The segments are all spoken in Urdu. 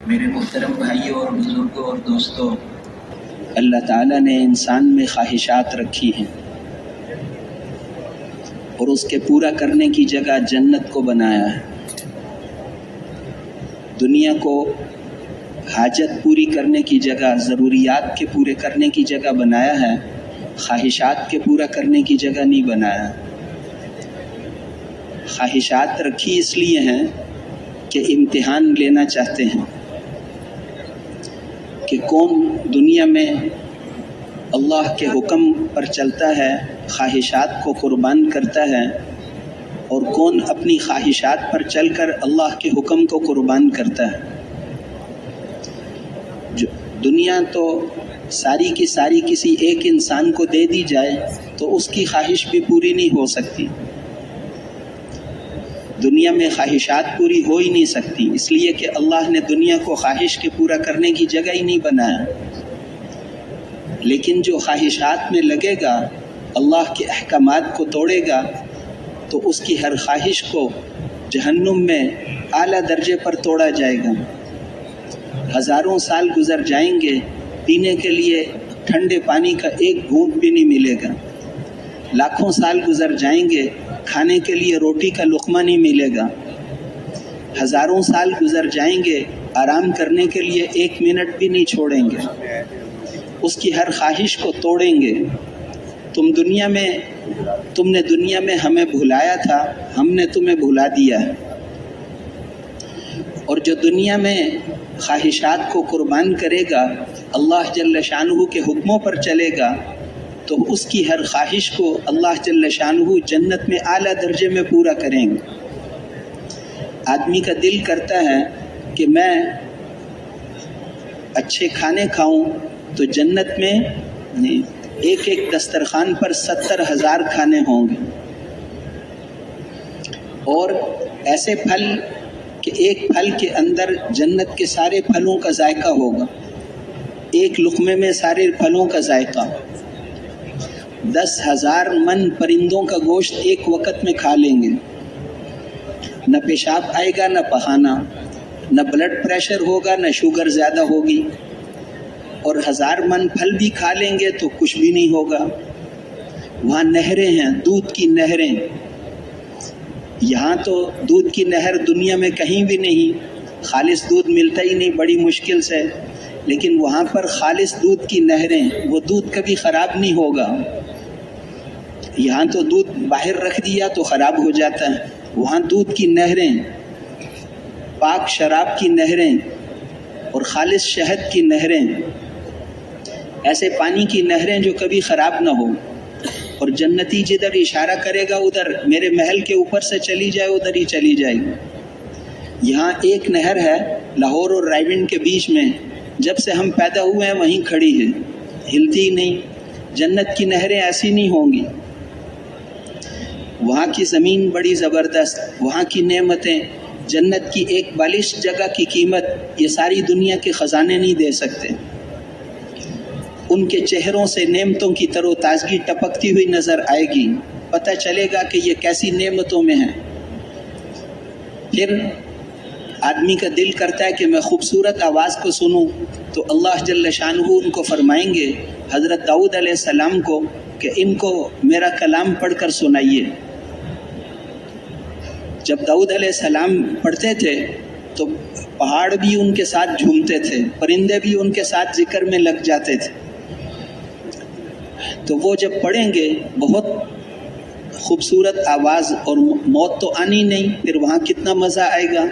میرے محترم بھائیوں اور بزرگوں اور دوستوں، اللہ تعالیٰ نے انسان میں خواہشات رکھی ہیں اور اس کے پورا کرنے کی جگہ جنت کو بنایا ہے۔ دنیا کو حاجت پوری کرنے کی جگہ، ضروریات کے پورے کرنے کی جگہ بنایا ہے، خواہشات کے پورا کرنے کی جگہ نہیں بنایا۔ خواہشات رکھی اس لیے ہیں کہ امتحان لینا چاہتے ہیں کہ کون دنیا میں اللہ کے حکم پر چلتا ہے، خواہشات کو قربان کرتا ہے، اور کون اپنی خواہشات پر چل کر اللہ کے حکم کو قربان کرتا ہے۔ جو دنیا تو ساری کی ساری کسی ایک انسان کو دے دی جائے تو اس کی خواہش بھی پوری نہیں ہو سکتی۔ دنیا میں خواہشات پوری ہو ہی نہیں سکتی، اس لیے کہ اللہ نے دنیا کو خواہش کے پورا کرنے کی جگہ ہی نہیں بنایا۔ لیکن جو خواہشات میں لگے گا، اللہ کے احکامات کو توڑے گا، تو اس کی ہر خواہش کو جہنم میں اعلیٰ درجے پر توڑا جائے گا۔ ہزاروں سال گزر جائیں گے، پینے کے لیے ٹھنڈے پانی کا ایک گھونٹ بھی نہیں ملے گا۔ لاکھوں سال گزر جائیں گے، کھانے کے لیے روٹی کا لقمہ نہیں ملے گا۔ ہزاروں سال گزر جائیں گے، آرام کرنے کے لیے ایک منٹ بھی نہیں چھوڑیں گے۔ اس کی ہر خواہش کو توڑیں گے۔ تم نے دنیا میں ہمیں بھلایا تھا، ہم نے تمہیں بھلا دیا ہے۔ اور جو دنیا میں خواہشات کو قربان کرے گا، اللہ جل شانہ کے حکموں پر چلے گا، تو اس کی ہر خواہش کو اللہ جل شانہ جنت میں اعلیٰ درجے میں پورا کریں گے۔ آدمی کا دل کرتا ہے کہ میں اچھے کھانے کھاؤں، تو جنت میں ایک ایک دسترخوان پر 70,000 کھانے ہوں گے، اور ایسے پھل کہ ایک پھل کے اندر جنت کے سارے پھلوں کا ذائقہ ہوگا، ایک لقمے میں سارے پھلوں کا ذائقہ۔ 10,000 من پرندوں کا گوشت ایک وقت میں کھا لیں گے، نہ پیشاب آئے گا نہ پخانہ، نہ بلڈ پریشر ہوگا نہ شوگر زیادہ ہوگی، اور 1000 من پھل بھی کھا لیں گے تو کچھ بھی نہیں ہوگا۔ وہاں نہریں ہیں، دودھ کی نہریں۔ یہاں تو دودھ کی نہر دنیا میں کہیں بھی نہیں، خالص دودھ ملتا ہی نہیں، بڑی مشکل سے، لیکن وہاں پر خالص دودھ کی نہریں، وہ دودھ کبھی خراب نہیں ہوگا۔ یہاں تو دودھ باہر رکھ دیا تو خراب ہو جاتا ہے، وہاں دودھ کی نہریں، پاک شراب کی نہریں اور خالص شہد کی نہریں، ایسے پانی کی نہریں جو کبھی خراب نہ ہو۔ اور جنتی جدھر اشارہ کرے گا ادھر، میرے محل کے اوپر سے چلی جائے ادھر ہی چلی جائے گی۔ یہاں ایک نہر ہے لاہور اور رائیونڈ کے بیچ میں، جب سے ہم پیدا ہوئے ہیں وہیں کھڑی ہے، ہلتی نہیں۔ جنت کی نہریں ایسی نہیں ہوں گی۔ وہاں کی زمین بڑی زبردست، وہاں کی نعمتیں، جنت کی ایک بالش جگہ کی قیمت یہ ساری دنیا کے خزانے نہیں دے سکتے۔ ان کے چہروں سے نعمتوں کی تر و تازگی ٹپکتی ہوئی نظر آئے گی، پتہ چلے گا کہ یہ کیسی نعمتوں میں ہیں۔ پھر آدمی کا دل کرتا ہے کہ میں خوبصورت آواز کو سنوں، تو اللہ جل شانہ ان کو فرمائیں گے حضرت داؤد علیہ السلام کو کہ ان کو میرا کلام پڑھ کر سنائیے۔ جب داؤد علیہ السلام پڑھتے تھے تو پہاڑ بھی ان کے ساتھ جھومتے تھے، پرندے بھی ان کے ساتھ ذکر میں لگ جاتے تھے۔ تو وہ جب پڑھیں گے، بہت خوبصورت آواز، اور موت تو آنی نہیں، پھر وہاں کتنا مزہ آئے گا۔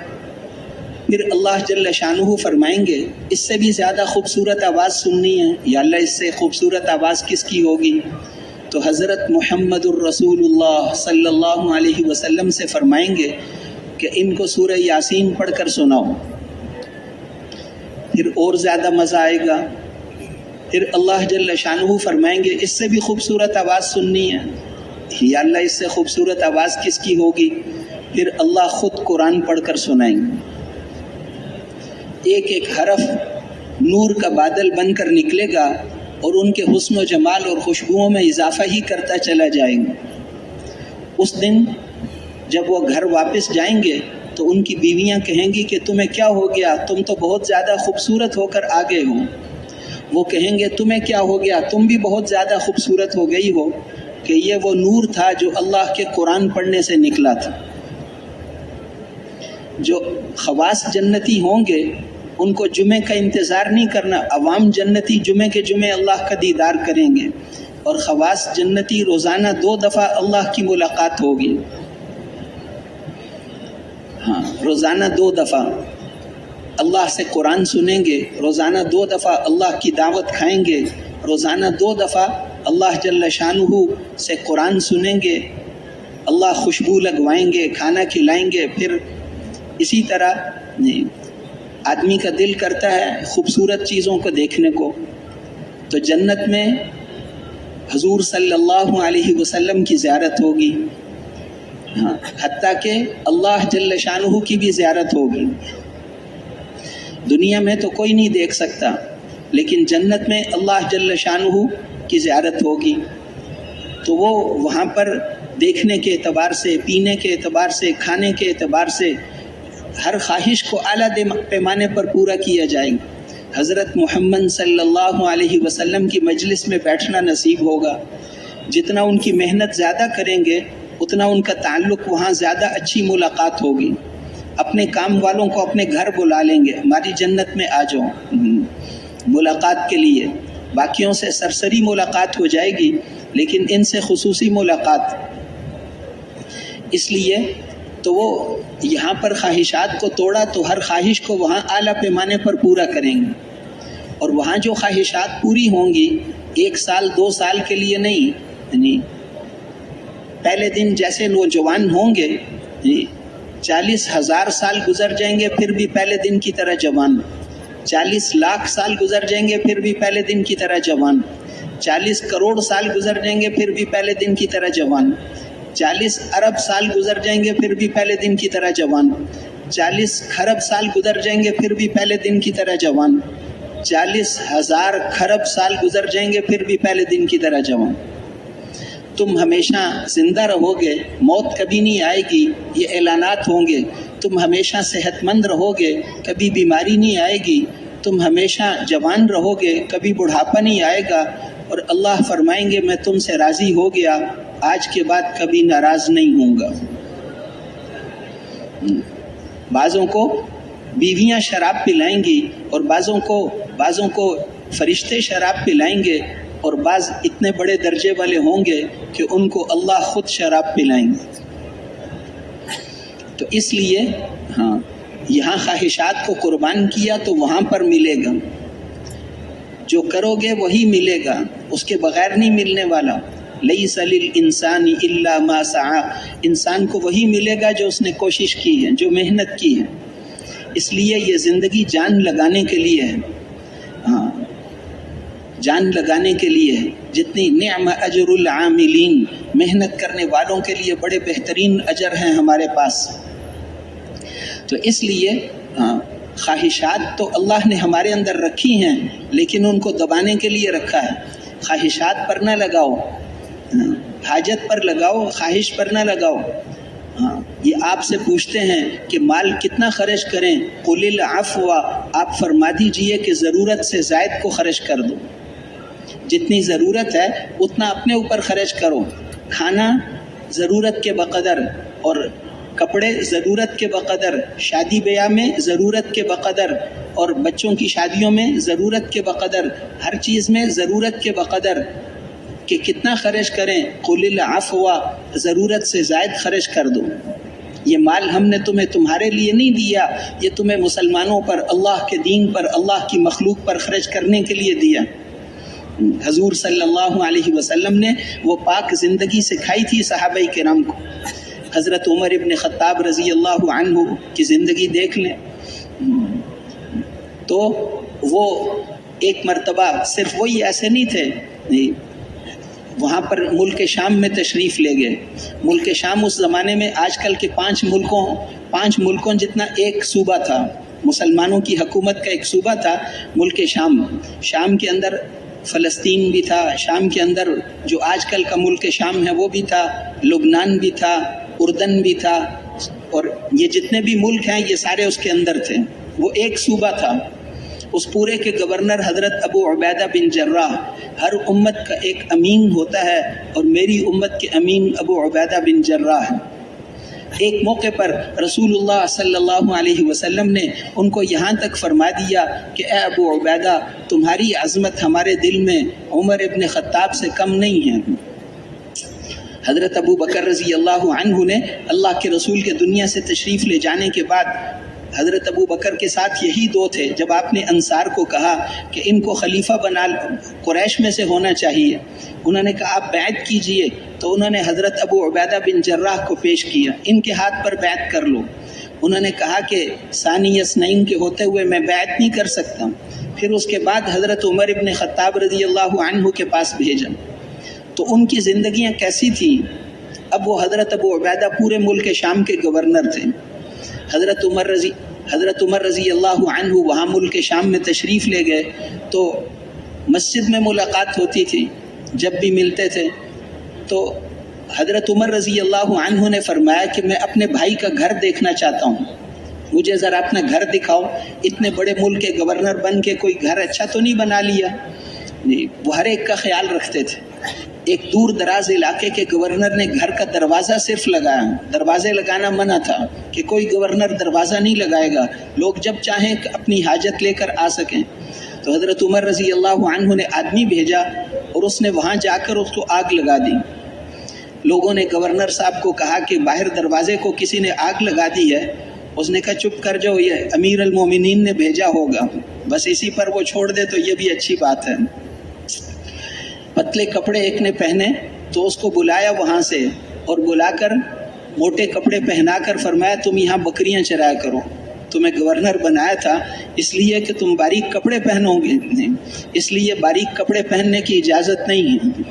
پھر اللہ جل شانہ فرمائیں گے اس سے بھی زیادہ خوبصورت آواز سننی ہے، یا اللہ اس سے خوبصورت آواز کس کی ہوگی؟ تو حضرت محمد الرسول اللہ صلی اللہ علیہ وسلم سے فرمائیں گے کہ ان کو سورہ یاسین پڑھ کر سناؤ، پھر اور زیادہ مزہ آئے گا۔ پھر اللہ جل شانہ فرمائیں گے اس سے بھی خوبصورت آواز سننی ہے، یا اللہ اس سے خوبصورت آواز کس کی ہوگی؟ پھر اللہ خود قرآن پڑھ کر سنائیں گے۔ ایک ایک حرف نور کا بادل بن کر نکلے گا، اور ان کے حسن و جمال اور خوشبوؤں میں اضافہ ہی کرتا چلا جائیں گے۔ اس دن جب وہ گھر واپس جائیں گے تو ان کی بیویاں کہیں گی کہ تمہیں کیا ہو گیا، تم تو بہت زیادہ خوبصورت ہو کر آ گئے ہو۔ وہ کہیں گے تمہیں کیا ہو گیا، تم بھی بہت زیادہ خوبصورت ہو گئی ہو، کہ یہ وہ نور تھا جو اللہ کے قرآن پڑھنے سے نکلا تھا۔ جو خواص جنتی ہوں گے ان کو جمعے کا انتظار نہیں کرنا، عوام جنتی جمعے کے جمعے اللہ کا دیدار کریں گے، اور خواص جنتی روزانہ 2 دفعہ اللہ کی ملاقات ہوگی۔ ہاں، روزانہ 2 دفعہ اللہ سے قرآن سنیں گے، روزانہ 2 دفعہ اللہ کی دعوت کھائیں گے، روزانہ 2 دفعہ اللہ جل شانہ سے قرآن سنیں گے، اللہ خوشبو لگوائیں گے، کھانا کھلائیں گے۔ پھر اسی طرح آدمی کا دل کرتا ہے خوبصورت چیزوں کو دیکھنے کو، تو جنت میں حضور صلی اللہ علیہ وسلم کی زیارت ہوگی، ہاں، حتیٰ کہ اللہ جل شانہ کی بھی زیارت ہوگی۔ دنیا میں تو کوئی نہیں دیکھ سکتا، لیکن جنت میں اللہ جل شانہ کی زیارت ہوگی، تو وہ وہاں پر دیکھنے کے اعتبار سے، پینے کے اعتبار سے، کھانے کے اعتبار سے ہر خواہش کو اعلیٰ پیمانے پر پورا کیا جائے گا۔ حضرت محمد صلی اللہ علیہ وسلم کی مجلس میں بیٹھنا نصیب ہوگا۔ جتنا ان کی محنت زیادہ کریں گے اتنا ان کا تعلق وہاں زیادہ اچھی ملاقات ہوگی۔ اپنے کام والوں کو اپنے گھر بلا لیں گے، ہماری جنت میں آ جاؤ ملاقات کے لیے۔ باقیوں سے سرسری ملاقات ہو جائے گی، لیکن ان سے خصوصی ملاقات۔ اس لیے تو وہ یہاں پر خواہشات کو توڑا تو ہر خواہش کو وہاں اعلیٰ پیمانے پر پورا کریں گے، اور وہاں جو خواہشات پوری ہوں گی 1 سال 2 سال کے لیے نہیں، یعنی پہلے دن جیسے نوجوان ہوں گے 40,000 سال گزر جائیں گے پھر بھی پہلے دن کی طرح جوان، 40 لاکھ سال گزر جائیں گے پھر بھی پہلے دن کی طرح جوان، 40 کروڑ سال گزر جائیں گے پھر بھی پہلے دن کی طرح جوان، 40 ارب سال گزر جائیں گے پھر بھی پہلے دن کی طرح جوان، 40 خرب سال گزر جائیں گے پھر بھی پہلے دن کی طرح جوان، 40,000 خرب سال گزر جائیں گے پھر بھی پہلے دن کی طرح جوان۔ تم ہمیشہ زندہ رہو گے، موت کبھی نہیں آئے گی، یہ اعلانات ہوں گے۔ تم ہمیشہ صحت مند رہو گے، کبھی بیماری نہیں آئے گی۔ تم ہمیشہ جوان رہو گے، کبھی بڑھاپا نہیں آئے گا، اور اللہ فرمائیں گے میں تم سے راضی ہو گیا، آج کے بعد کبھی ناراض نہیں ہوں گا۔ بعضوں کو بیویاں شراب پلائیں گی، اور بعضوں کو فرشتے شراب پلائیں گے، اور بعض اتنے بڑے درجے والے ہوں گے کہ ان کو اللہ خود شراب پلائیں گے۔ تو اس لیے ہاں، یہاں خواہشات کو قربان کیا تو وہاں پر ملے گا، جو کرو گے وہی ملے گا، اس کے بغیر نہیں ملنے والا۔ لیس للانسان الا ما سعی، انسان کو وہی ملے گا جو اس نے کوشش کی ہے، جو محنت کی ہے۔ اس لیے یہ زندگی جان لگانے کے لیے ہے، ہاں، جان لگانے کے لیے ہے۔ جتنی نعم اجر العاملین، محنت کرنے والوں کے لیے بڑے بہترین اجر ہیں ہمارے پاس۔ تو اس لیے خواہشات تو اللہ نے ہمارے اندر رکھی ہیں، لیکن ان کو دبانے کے لیے رکھا ہے۔ خواہشات پر نہ لگاؤ، حاجت پر لگاؤ، خواہش پر نہ لگاؤ۔ یہ آپ سے پوچھتے ہیں کہ مال کتنا خرچ کریں، قل العفو، آپ فرما دیجئے کہ ضرورت سے زائد کو خرچ کر دو۔ جتنی ضرورت ہے اتنا اپنے اوپر خرچ کرو۔ کھانا ضرورت کے بقدر، اور کپڑے ضرورت کے بقدر، شادی بیاہ میں ضرورت کے بقدر، اور بچوں کی شادیوں میں ضرورت کے بقدر، ہر چیز میں ضرورت کے بقدر کہ کتنا خرچ کریں۔ قل العفو، ضرورت سے زائد خرچ کر دو۔ یہ مال ہم نے تمہیں تمہارے لیے نہیں دیا، یہ تمہیں مسلمانوں پر، اللہ کے دین پر، اللہ کی مخلوق پر خرچ کرنے کے لیے دیا۔ حضور صلی اللہ علیہ وسلم نے وہ پاک زندگی سکھائی تھی صحابہ کرام کو۔ حضرت عمر ابن خطاب رضی اللہ عنہ کی زندگی دیکھ لیں تو وہ ایک مرتبہ صرف وہی ایسے نہیں تھے، وہاں پر ملک شام میں تشریف لے گئے۔ ملک شام اس زمانے میں آج کل کے 5 ملکوں جتنا ایک صوبہ تھا، مسلمانوں کی حکومت کا ایک صوبہ تھا ملک شام۔ شام کے اندر فلسطین بھی تھا، شام کے اندر جو آج کل کا ملک شام ہے وہ بھی تھا، لبنان بھی تھا، اردن بھی تھا، اور یہ جتنے بھی ملک ہیں یہ سارے اس کے اندر تھے. وہ ایک صوبہ تھا، اس پورے کے گورنر حضرت ابو عبیدہ بن جراح. ہر امت کا ایک امین ہوتا ہے اور میری امت کے امین ابو عبیدہ بن جراح ہیں. ایک موقع پر رسول اللہ صلی اللہ علیہ وسلم نے ان کو یہاں تک فرما دیا کہ اے ابو عبیدہ، تمہاری عظمت ہمارے دل میں عمر ابن خطاب سے کم نہیں ہے. حضرت ابو بکر رضی اللہ عنہ نے اللہ کے رسول کے دنیا سے تشریف لے جانے کے بعد حضرت ابو بکر کے ساتھ یہی دو تھے. جب آپ نے انصار کو کہا کہ ان کو خلیفہ بنا، قریش میں سے ہونا چاہیے، انہوں نے کہا آپ بیعت کیجئے، تو انہوں نے حضرت ابو عبیدہ بن جراح کو پیش کیا، ان کے ہاتھ پر بیعت کر لو. انہوں نے کہا کہ ثانی اثنین کے ہوتے ہوئے میں بیعت نہیں کر سکتا. پھر اس کے بعد حضرت عمر ابن خطاب رضی اللہ عنہ کے پاس بھیجا. تو ان کی زندگیاں کیسی تھیں؟ اب وہ حضرت ابو عبیدہ پورے ملک شام کے گورنر تھے. حضرت عمر رضی اللہ عنہ وہاں ملک شام میں تشریف لے گئے تو مسجد میں ملاقات ہوتی تھی. جب بھی ملتے تھے تو حضرت عمر رضی اللہ عنہ نے فرمایا کہ میں اپنے بھائی کا گھر دیکھنا چاہتا ہوں، مجھے ذرا اپنا گھر دکھاؤ. اتنے بڑے ملک کے گورنر بن کے کوئی گھر اچھا تو نہیں بنا لیا؟ وہ ہر ایک کا خیال رکھتے تھے. ایک دور دراز علاقے کے گورنر نے گھر کا دروازہ صرف لگایا. دروازے لگانا منع تھا کہ کوئی گورنر دروازہ نہیں لگائے گا، لوگ جب چاہیں اپنی حاجت لے کر آ سکیں. تو حضرت عمر رضی اللہ عنہ نے آدمی بھیجا اور اس نے وہاں جا کر اس کو آگ لگا دی. لوگوں نے گورنر صاحب کو کہا کہ باہر دروازے کو کسی نے آگ لگا دی ہے. اس نے کہا چپ کر جاؤ، یہ امیر المومنین نے بھیجا ہوگا، بس اسی پر وہ چھوڑ دے تو یہ بھی اچھی بات ہے. پتلے کپڑے ایک نے پہنے تو اس کو بلایا وہاں سے، اور بلا کر موٹے کپڑے پہنا کر فرمایا تم یہاں بکریاں چرایا کرو. تمہیں گورنر بنایا تھا اس لیے کہ تم باریک کپڑے پہنو گے، اس لیے باریک کپڑے پہننے کی اجازت نہیں ہے.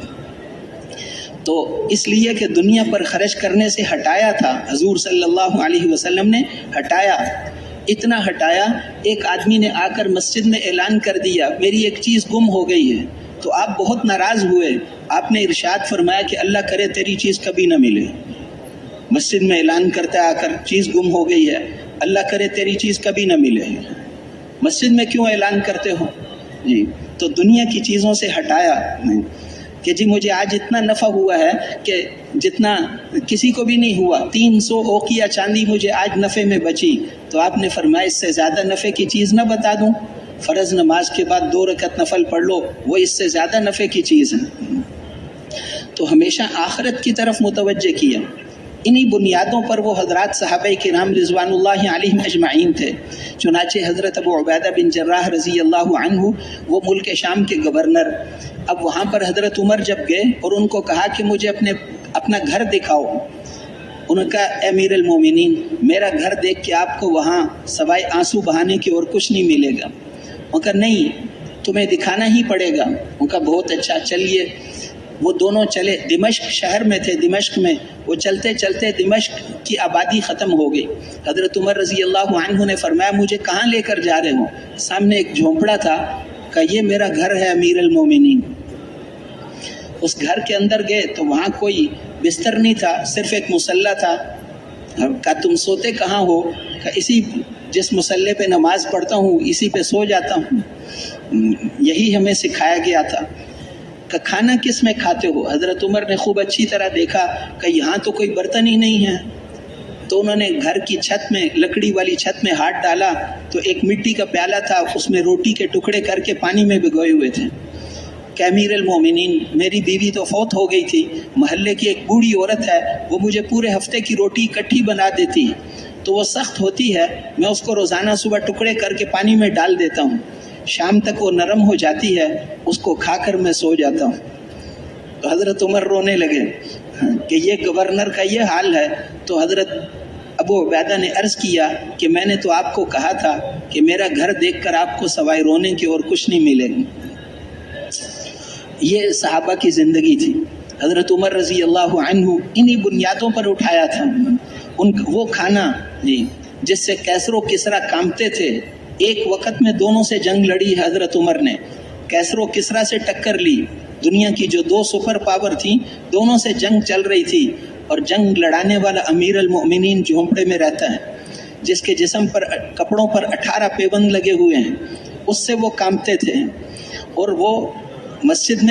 تو اس لیے کہ دنیا پر خرچ کرنے سے ہٹایا تھا. حضور صلی اللہ علیہ وسلم نے ہٹایا، اتنا ہٹایا. ایک آدمی نے آ کر مسجد میں اعلان کر دیا میری ایک چیز گم ہو گئی ہے. تو آپ بہت ناراض ہوئے. آپ نے ارشاد فرمایا کہ اللہ کرے تیری چیز کبھی نہ ملے. مسجد میں اعلان کرتا آ کر چیز گم ہو گئی ہے، اللہ کرے تیری چیز کبھی نہ ملے. مسجد میں کیوں اعلان کرتے ہو؟ جی تو دنیا کی چیزوں سے ہٹایا کہ جی مجھے آج اتنا نفع ہوا ہے کہ جتنا کسی کو بھی نہیں ہوا. 300 اوقیہ چاندی مجھے آج نفع میں بچی. تو آپ نے فرمایا اس سے زیادہ نفع کی چیز نہ بتا دوں؟ فرض نماز کے بعد 2 رکعت نفل پڑھ لو، وہ اس سے زیادہ نفع کی چیز ہے. تو ہمیشہ آخرت کی طرف متوجہ کیا. انہی بنیادوں پر وہ حضرات صحابہ کرام رضوان اللہ علیہم اجمعین تھے. چنانچہ حضرت ابو عبیدہ بن جراح رضی اللہ عنہ وہ ملک شام کے گورنر. اب وہاں پر حضرت عمر جب گئے اور ان کو کہا کہ مجھے اپنا گھر دکھاؤ. انہوں نے کہا اے امیر المومنین میرا گھر دیکھ کے آپ کو وہاں سوائے آنسو بہانے کی اور کچھ نہیں ملے گا. انہوں نے کہا نہیں تمہیں دکھانا ہی پڑے گا. انہوں نے کہا بہت اچھا چلیے. وہ دونوں چلے. دمشق شہر میں تھے، دمشق میں وہ چلتے چلتے دمشق کی آبادی ختم ہو گئی. حضرت عمر رضی اللہ عنہ نے فرمایا مجھے کہاں لے کر جا رہے ہو؟ سامنے ایک جھونپڑا تھا. کہا یہ میرا گھر ہے امیر المومنین. اس گھر کے اندر گئے تو وہاں کوئی بستر نہیں تھا، صرف ایک مصلی تھا. کہا تم سوتے کہاں ہو؟ کہا اسی جس مصلی پہ نماز پڑھتا ہوں اسی پہ سو جاتا ہوں، یہی ہمیں سکھایا گیا تھا. کہ کھانا کس میں کھاتے ہو؟ حضرت عمر نے خوب اچھی طرح دیکھا کہ یہاں تو کوئی برتن ہی نہیں ہے. تو انہوں نے گھر کی چھت میں، لکڑی والی چھت میں ہاتھ ڈالا تو ایک مٹی کا پیالہ تھا، اس میں روٹی کے ٹکڑے کر کے پانی میں بھگوئے ہوئے تھے. کہ امیر المومنین میری بیوی تو فوت ہو گئی تھی، محلے کی ایک بوڑھی عورت ہے، وہ مجھے پورے ہفتے کی روٹی اکٹھی بنا دیتی، تو وہ سخت ہوتی ہے، میں اس کو روزانہ صبح ٹکڑے کر کے پانی میں ڈال دیتا ہوں، شام تک وہ نرم ہو جاتی ہے، اس کو کھا کر میں سو جاتا ہوں. تو حضرت عمر رونے لگے کہ یہ گورنر کا یہ حال ہے. تو حضرت ابو عبیدہ نے عرض کیا کہ میں نے تو آپ کو کہا تھا کہ میرا گھر دیکھ کر آپ کو سوائے رونے کی اور کچھ نہیں ملے گا. یہ صحابہ کی زندگی تھی. حضرت عمر رضی اللہ عنہ انہی بنیادوں پر اٹھایا تھا. وہ کھانا جس سے کیسر و کسریٰ کانپتے تھے، ایک وقت میں دونوں سے جنگ لڑی حضرت عمر نے. کیسر و کسریٰ سے ٹکر لی. دنیا کی جو 2 سپر پاور تھیں دونوں سے جنگ چل رہی تھی. اور جنگ لڑانے والا امیر المؤمنین جھونپڑے میں رہتا ہے، جس کے جسم پر کپڑوں پر 18 پیبند لگے ہوئے ہیں، اس سے وہ کانپتے تھے، اور وہ مسجد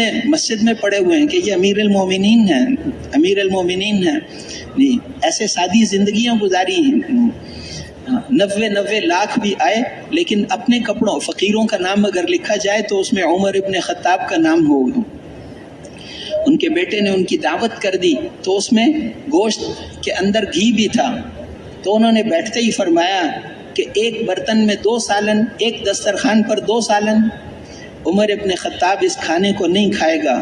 میں پڑے ہوئے ہیں کہ یہ امیر المؤمنین ہیں جی۔ ایسے سادی زندگیاں گزاری ہیں، 90 لاکھ بھی آئے لیکن اپنے کپڑوں، فقیروں کا نام اگر لکھا جائے تو اس میں عمر ابن خطاب کا نام ہوگا۔ ان کے بیٹے نے ان کی دعوت کر دی تو اس میں گوشت کے اندر گھی بھی تھا، تو انہوں نے بیٹھتے ہی فرمایا کہ ایک برتن میں 2 سالن، ایک دسترخوان پر 2 سالن، عمر ابن خطاب اس کھانے کو نہیں کھائے گا،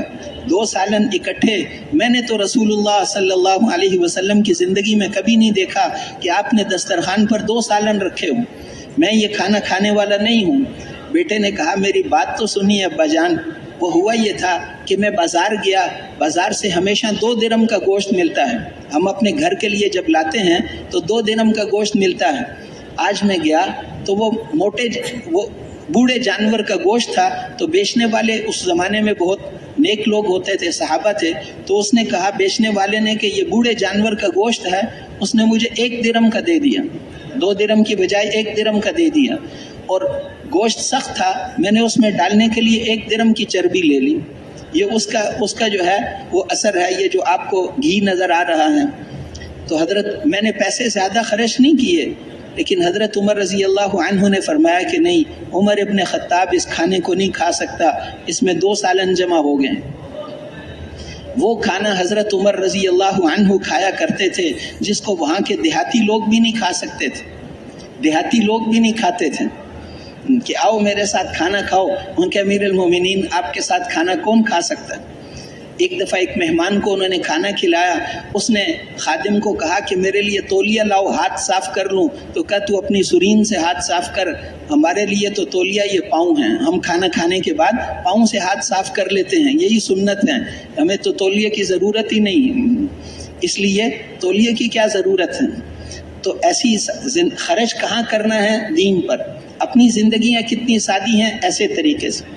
2 سالن اکٹھے۔ میں نے تو رسول اللہ صلی اللہ علیہ وسلم کی زندگی میں کبھی نہیں دیکھا کہ آپ نے دسترخوان پر 2 سالن رکھے ہوں، میں یہ کھانا کھانے والا نہیں ہوں۔ بیٹے نے کہا میری بات تو سنیے ابا جان، وہ ہوا یہ تھا کہ میں بازار گیا، بازار سے ہمیشہ 2 درہم کا گوشت ملتا ہے، ہم اپنے گھر کے لیے جب لاتے ہیں تو 2 درہم کا گوشت ملتا ہے۔ آج میں گیا تو وہ بوڑھے جانور کا گوشت تھا، تو بیچنے والے اس زمانے میں بہت نیک لوگ ہوتے تھے، صحابہ تھے، تو اس نے کہا بیچنے والے نے کہ یہ بوڑھے جانور کا گوشت ہے، اس نے مجھے 1 درہم کا دے دیا، 2 درہم کی بجائے 1 درہم کا دے دیا، اور گوشت سخت تھا، میں نے اس میں ڈالنے کے لیے 1 درہم کی چربی لے لی۔ یہ اس کا جو ہے وہ اثر ہے، یہ جو آپ کو گھی نظر آ رہا ہے۔ تو حضرت میں نے پیسے زیادہ خرچ نہیں کیے، لیکن حضرت عمر رضی اللہ عنہ نے فرمایا کہ نہیں، عمر ابن خطاب اس کھانے کو نہیں کھا سکتا، اس میں 2 سالن جمع ہو گئے۔ وہ کھانا حضرت عمر رضی اللہ عنہ کھایا کرتے تھے جس کو وہاں کے دیہاتی لوگ بھی نہیں کھا سکتے تھے، دیہاتی لوگ بھی نہیں کھاتے تھے، کہ آؤ میرے ساتھ کھانا کھاؤ۔ ان کے امیر المومنین آپ کے ساتھ کھانا کون کھا سکتا ہے؟ ایک دفعہ ایک مہمان کو انہوں نے کھانا کھلایا، اس نے خادم کو کہا کہ میرے لیے تولیہ لاؤ، ہاتھ صاف کر لوں، تو کہا تو اپنی سرین سے ہاتھ صاف کر، ہمارے لیے تو تولیہ یہ پاؤں ہیں، ہم کھانا کھانے کے بعد پاؤں سے ہاتھ صاف کر لیتے ہیں، یہی سنت ہے، ہمیں تو تولیہ کی ضرورت ہی نہیں، اس لیے تولیہ کی کیا ضرورت ہے؟ تو ایسی خرچ کہاں کرنا ہے؟ دین پر۔ اپنی زندگیاں کتنی سادی ہیں، ایسے طریقے سے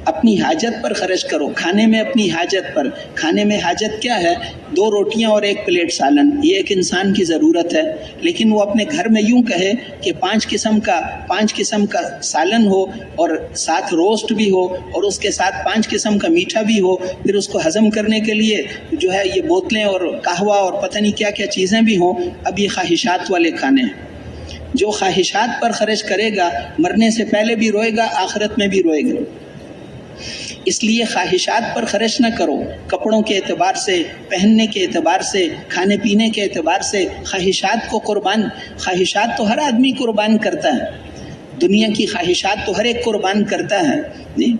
اپنی حاجت پر خرچ کرو، کھانے میں اپنی حاجت پر۔ کھانے میں حاجت کیا ہے؟ 2 روٹیاں اور 1 پلیٹ سالن، یہ ایک انسان کی ضرورت ہے، لیکن وہ اپنے گھر میں یوں کہے کہ 5 قسم کا سالن ہو، اور ساتھ روسٹ بھی ہو، اور اس کے ساتھ 5 قسم کا میٹھا بھی ہو، پھر اس کو ہضم کرنے کے لیے جو ہے یہ بوتلیں اور قہوہ اور پتہ نہیں کیا کیا چیزیں بھی ہوں۔ اب یہ خواہشات والے کھانے ہیں۔ جو خواہشات پر خرچ کرے گا مرنے سے پہلے بھی روئے گا، آخرت میں بھی روئے گا۔ اس لیے خواہشات پر خرچ نہ کرو، کپڑوں کے اعتبار سے، پہننے کے اعتبار سے، کھانے پینے کے اعتبار سے خواہشات تو ہر آدمی قربان کرتا ہے، دنیا کی خواہشات تو ہر ایک قربان کرتا ہے جی۔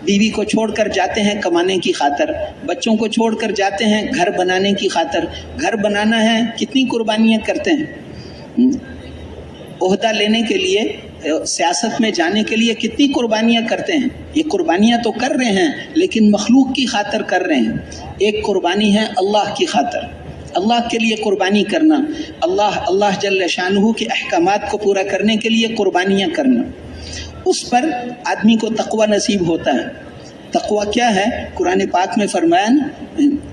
بیوی کو چھوڑ کر جاتے ہیں کمانے کی خاطر، بچوں کو چھوڑ کر جاتے ہیں گھر بنانے کی خاطر، گھر بنانا ہے کتنی قربانیاں کرتے ہیں، عہدہ لینے کے لیے، سیاست میں جانے کے لیے کتنی قربانیاں کرتے ہیں۔ یہ قربانیاں تو کر رہے ہیں لیکن مخلوق کی خاطر کر رہے ہیں۔ ایک قربانی ہے اللہ کی خاطر، اللہ کے لیے قربانی کرنا، اللہ جل شانہ کے احکامات کو پورا کرنے کے لیے قربانیاں کرنا، اس پر آدمی کو تقوی نصیب ہوتا ہے۔ تقوی کیا ہے؟ قرآن پاک میں فرمایا نا،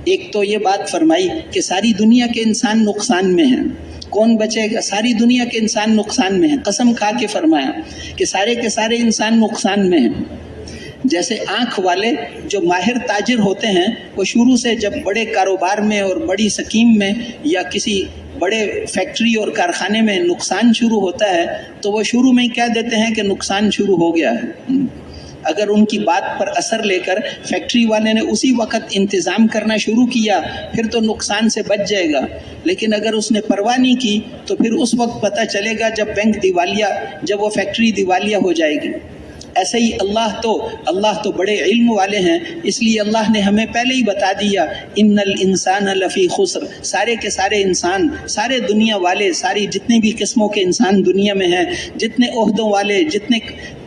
ایک تو یہ بات فرمائی کہ ساری دنیا کے انسان نقصان میں ہیں، کون بچے گا؟ ساری دنیا کے انسان نقصان میں ہیں، قسم کھا کے فرمایا کہ سارے کے سارے انسان نقصان میں ہیں۔ جیسے آنکھ والے جو ماہر تاجر ہوتے ہیں، وہ شروع سے جب بڑے کاروبار میں اور بڑی سکیم میں یا کسی بڑے فیکٹری اور کارخانے میں نقصان شروع ہوتا ہے تو وہ شروع میں ہی کہہ دیتے ہیں کہ نقصان شروع ہو گیا ہے۔ اگر ان کی بات پر اثر لے کر فیکٹری والے نے اسی وقت انتظام کرنا شروع کیا پھر تو نقصان سے بچ جائے گا، لیکن اگر اس نے پرواہ نہیں کی تو پھر اس وقت پتہ چلے گا جب بینک دیوالیہ، جب وہ فیکٹری دیوالیہ ہو جائے گی۔ ایسے ہی اللہ تو بڑے علم والے ہیں، اس لیے اللہ نے ہمیں پہلے ہی بتا دیا ان الانسان لفی خسر، سارے کے سارے انسان، سارے دنیا والے، ساری جتنے بھی قسموں کے انسان دنیا میں ہیں، جتنے عہدوں والے، جتنے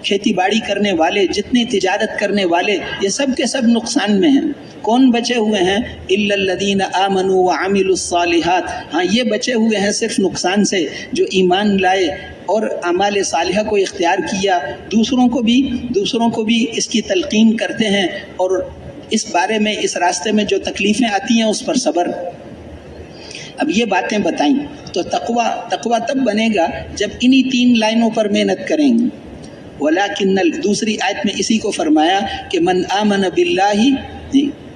کھیتی باڑی کرنے والے، جتنے تجارت کرنے والے، یہ سب کے سب نقصان میں ہیں۔ کون بچے ہوئے ہیں؟ الا الذین آمنوا وعملوا الصالحات، ہاں یہ بچے ہوئے ہیں صرف نقصان سے، جو ایمان لائے اور اعمال صالحہ کو اختیار کیا، دوسروں کو بھی اس کی تلقین کرتے ہیں، اور اس بارے میں، اس راستے میں جو تکلیفیں آتی ہیں اس پر صبر اب یہ باتیں بتائیں تو تقوی تب بنے گا جب انہی 3 لائنوں پر محنت کریں گے. ولیکن دوسری آیت میں اسی کو فرمایا کہ من آمن باللہ،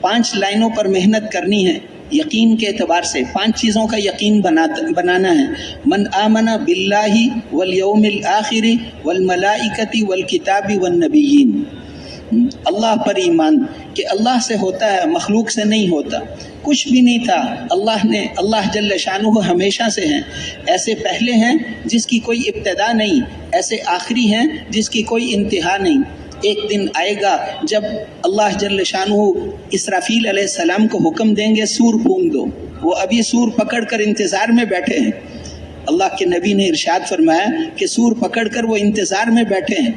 5 لائنوں پر محنت کرنی ہے یقین کے اعتبار سے. 5 چیزوں کا یقین بنانا ہے. من آمن باللہ والیوم الآخر والملائکۃ والکتاب والنبیین، اللہ پر ایمان کہ اللہ سے ہوتا ہے، مخلوق سے نہیں ہوتا. کچھ بھی نہیں تھا، اللہ جل شانہ ہمیشہ سے ہیں. ایسے پہلے ہیں جس کی کوئی ابتدا نہیں، ایسے آخری ہیں جس کی کوئی انتہا نہیں. ایک دن آئے گا جب اللہ جل شانہ اسرافیل علیہ السلام کو حکم دیں گے سور پھونک دو. وہ ابھی سور پکڑ کر انتظار میں بیٹھے ہیں. اللہ کے نبی نے ارشاد فرمایا کہ سور پکڑ کر وہ انتظار میں بیٹھے ہیں.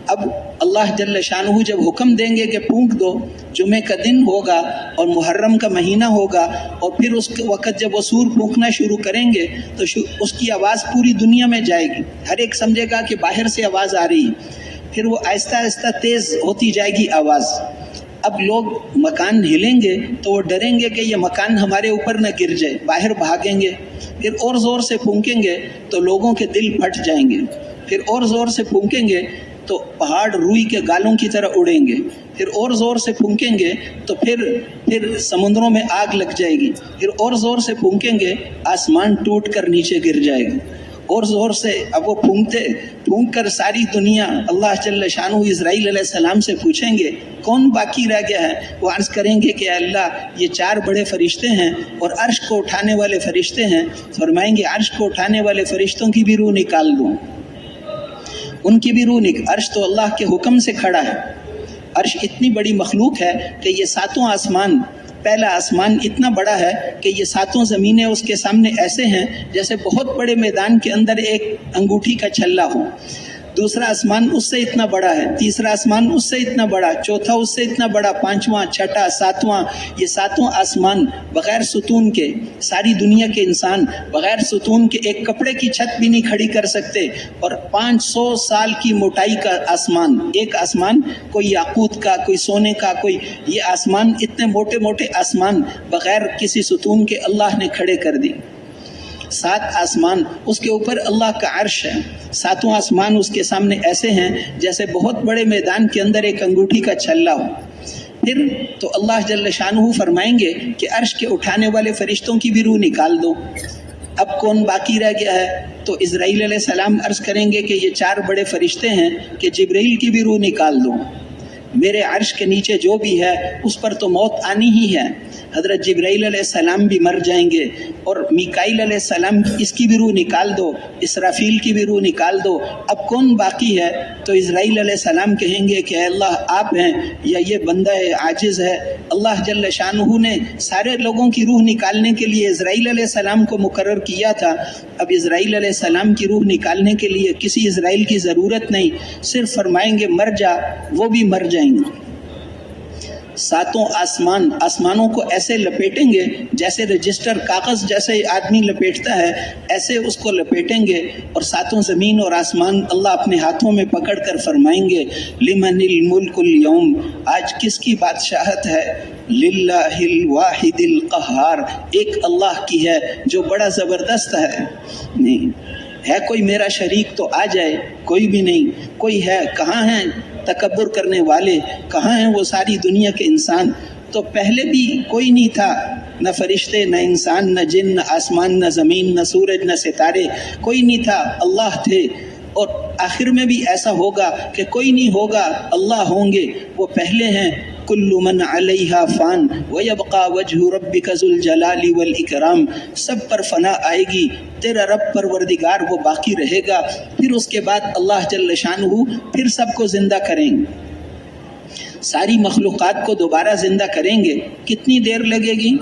اب اللہ جل شانہ جب حکم دیں گے کہ پھونک دو، جمعے کا دن ہوگا اور محرم کا مہینہ ہوگا، اور پھر اس وقت جب وہ سور پھونکنا شروع کریں گے تو اس کی آواز پوری دنیا میں جائے گی. ہر ایک سمجھے گا کہ باہر سے آواز آ رہی ہے. پھر وہ آہستہ آہستہ تیز ہوتی جائے گی آواز. اب لوگ مکان ہلیں گے تو وہ ڈریں گے کہ یہ مکان ہمارے اوپر نہ گر جائے، باہر بھاگیں گے. پھر اور زور سے پھونکیں گے تو لوگوں کے دل پھٹ جائیں گے. پھر اور زور سے پھونکیں گے تو پہاڑ روئی کے گالوں کی طرح اڑیں گے. پھر اور زور سے پھونکیں گے تو پھر سمندروں میں آگ لگ جائے گی. پھر اور زور سے پھونکیں گے آسمان ٹوٹ کر نیچے گر جائے گا. اور زور سے اب وہ پھونک کر ساری دنیا اللہ جل شانہ اسرائیل علیہ السلام سے پوچھیں گے کون باقی رہ گیا ہے. وہ عرض کریں گے کہ اللہ یہ 4 بڑے فرشتے ہیں اور عرش کو اٹھانے والے فرشتے ہیں. فرمائیں گے عرش کو اٹھانے والے فرشتوں کی بھی روح نکال دوں، ان کی بھی روح عرش تو اللہ کے حکم سے کھڑا ہے. عرش اتنی بڑی مخلوق ہے کہ یہ 7 آسمان، پہلا آسمان اتنا بڑا ہے کہ یہ 7 زمینیں اس کے سامنے ایسے ہیں جیسے بہت بڑے میدان کے اندر ایک انگوٹھی کا چھلا ہو. دوسرا آسمان اس سے اتنا بڑا ہے، تیسرا آسمان اس سے اتنا بڑا، چوتھا اس سے اتنا بڑا، 5واں، 6واں، 7واں. یہ 7 آسمان بغیر ستون کے، ساری دنیا کے انسان بغیر ستون کے ایک کپڑے کی چھت بھی نہیں کھڑی کر سکتے. اور 500 سال کی موٹائی کا آسمان، ایک آسمان، کوئی یاقوت کا، کوئی سونے کا، کوئی یہ آسمان، اتنے موٹے موٹے آسمان بغیر کسی ستون کے اللہ نے کھڑے کر دی. 7 آسمان، اس کے اوپر اللہ کا عرش ہے. 7 آسمان اس کے سامنے ایسے ہیں جیسے بہت بڑے میدان کے اندر ایک انگوٹھی کا چھلا ہو. پھر تو اللہ جل شانہ فرمائیں گے کہ عرش کے اٹھانے والے فرشتوں کی بھی روح نکال دو. اب کون باقی رہ گیا ہے؟ تو اسرائیل علیہ السلام عرض کریں گے کہ یہ 4 بڑے فرشتے ہیں کہ جبرائیل کی بھی روح نکال دو. میرے عرش کے نیچے جو بھی ہے اس پر تو موت آنی ہی ہے. حضرت جبرائیل علیہ السلام بھی مر جائیں گے، اور میکائیل علیہ السلام اس کی بھی روح نکال دو، اسرافیل کی بھی روح نکال دو. اب کون باقی ہے؟ تو اسرائیل علیہ السلام کہیں گے کہ اے اللہ آپ ہیں یا یہ بندہ عاجز ہے. اللہ جل شانہ نے سارے لوگوں کی روح نکالنے کے لیے اسرائیل علیہ السلام کو مقرر کیا تھا. اب اسرائیل علیہ السلام کی روح نکالنے کے لیے کسی اسرائیل کی ضرورت نہیں، صرف فرمائیں گے مر جا، وہ بھی مر جائیں گے. 7 آسمانوں کو ایسے لپیٹیں گے جیسے رجسٹر کاغذ جیسے آدمی لپیٹتا ہے، ایسے اس کو لپیٹیں گے. اور 7 زمین اور آسمان اللہ اپنے ہاتھوں میں پکڑ کر فرمائیں گے لمن الملک اليوم، آج کس کی بادشاہت ہے؟ للہ الواحد القہار، ایک اللہ کی ہے جو بڑا زبردست ہے. نہیں ہے کوئی میرا شریک تو آ جائے، کوئی بھی نہیں. کوئی ہے؟ کہاں ہیں تکبر کرنے والے؟ کہاں ہیں وہ ساری دنیا کے انسان؟ تو پہلے بھی کوئی نہیں تھا، نہ فرشتے، نہ انسان، نہ جن، نہ آسمان، نہ زمین، نہ سورج، نہ ستارے، کوئی نہیں تھا، اللہ تھے. اور آخر میں بھی ایسا ہوگا کہ کوئی نہیں ہوگا، اللہ ہوں گے. وہ پہلے ہیں کل من علیہا فان ویبقى وجہ ربک ذو الجلال والاکرام، سب پر فنا آئے گی، تیرا رب پروردگار وہ باقی رہے گا. پھر اس کے بعد اللہ جل شانہ پھر سب کو زندہ کریں گے، ساری مخلوقات کو دوبارہ زندہ کریں گے. کتنی دیر لگے گی؟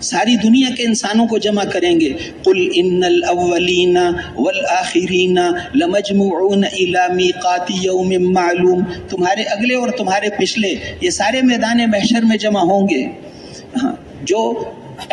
ساری دنیا کے انسانوں کو جمع کریں گے. قل ان الاولین والآخرین لمجموعون الی میقات یوم معلوم، تمہارے اگلے اور تمہارے پچھلے یہ سارے میدان محشر میں جمع ہوں گے. جو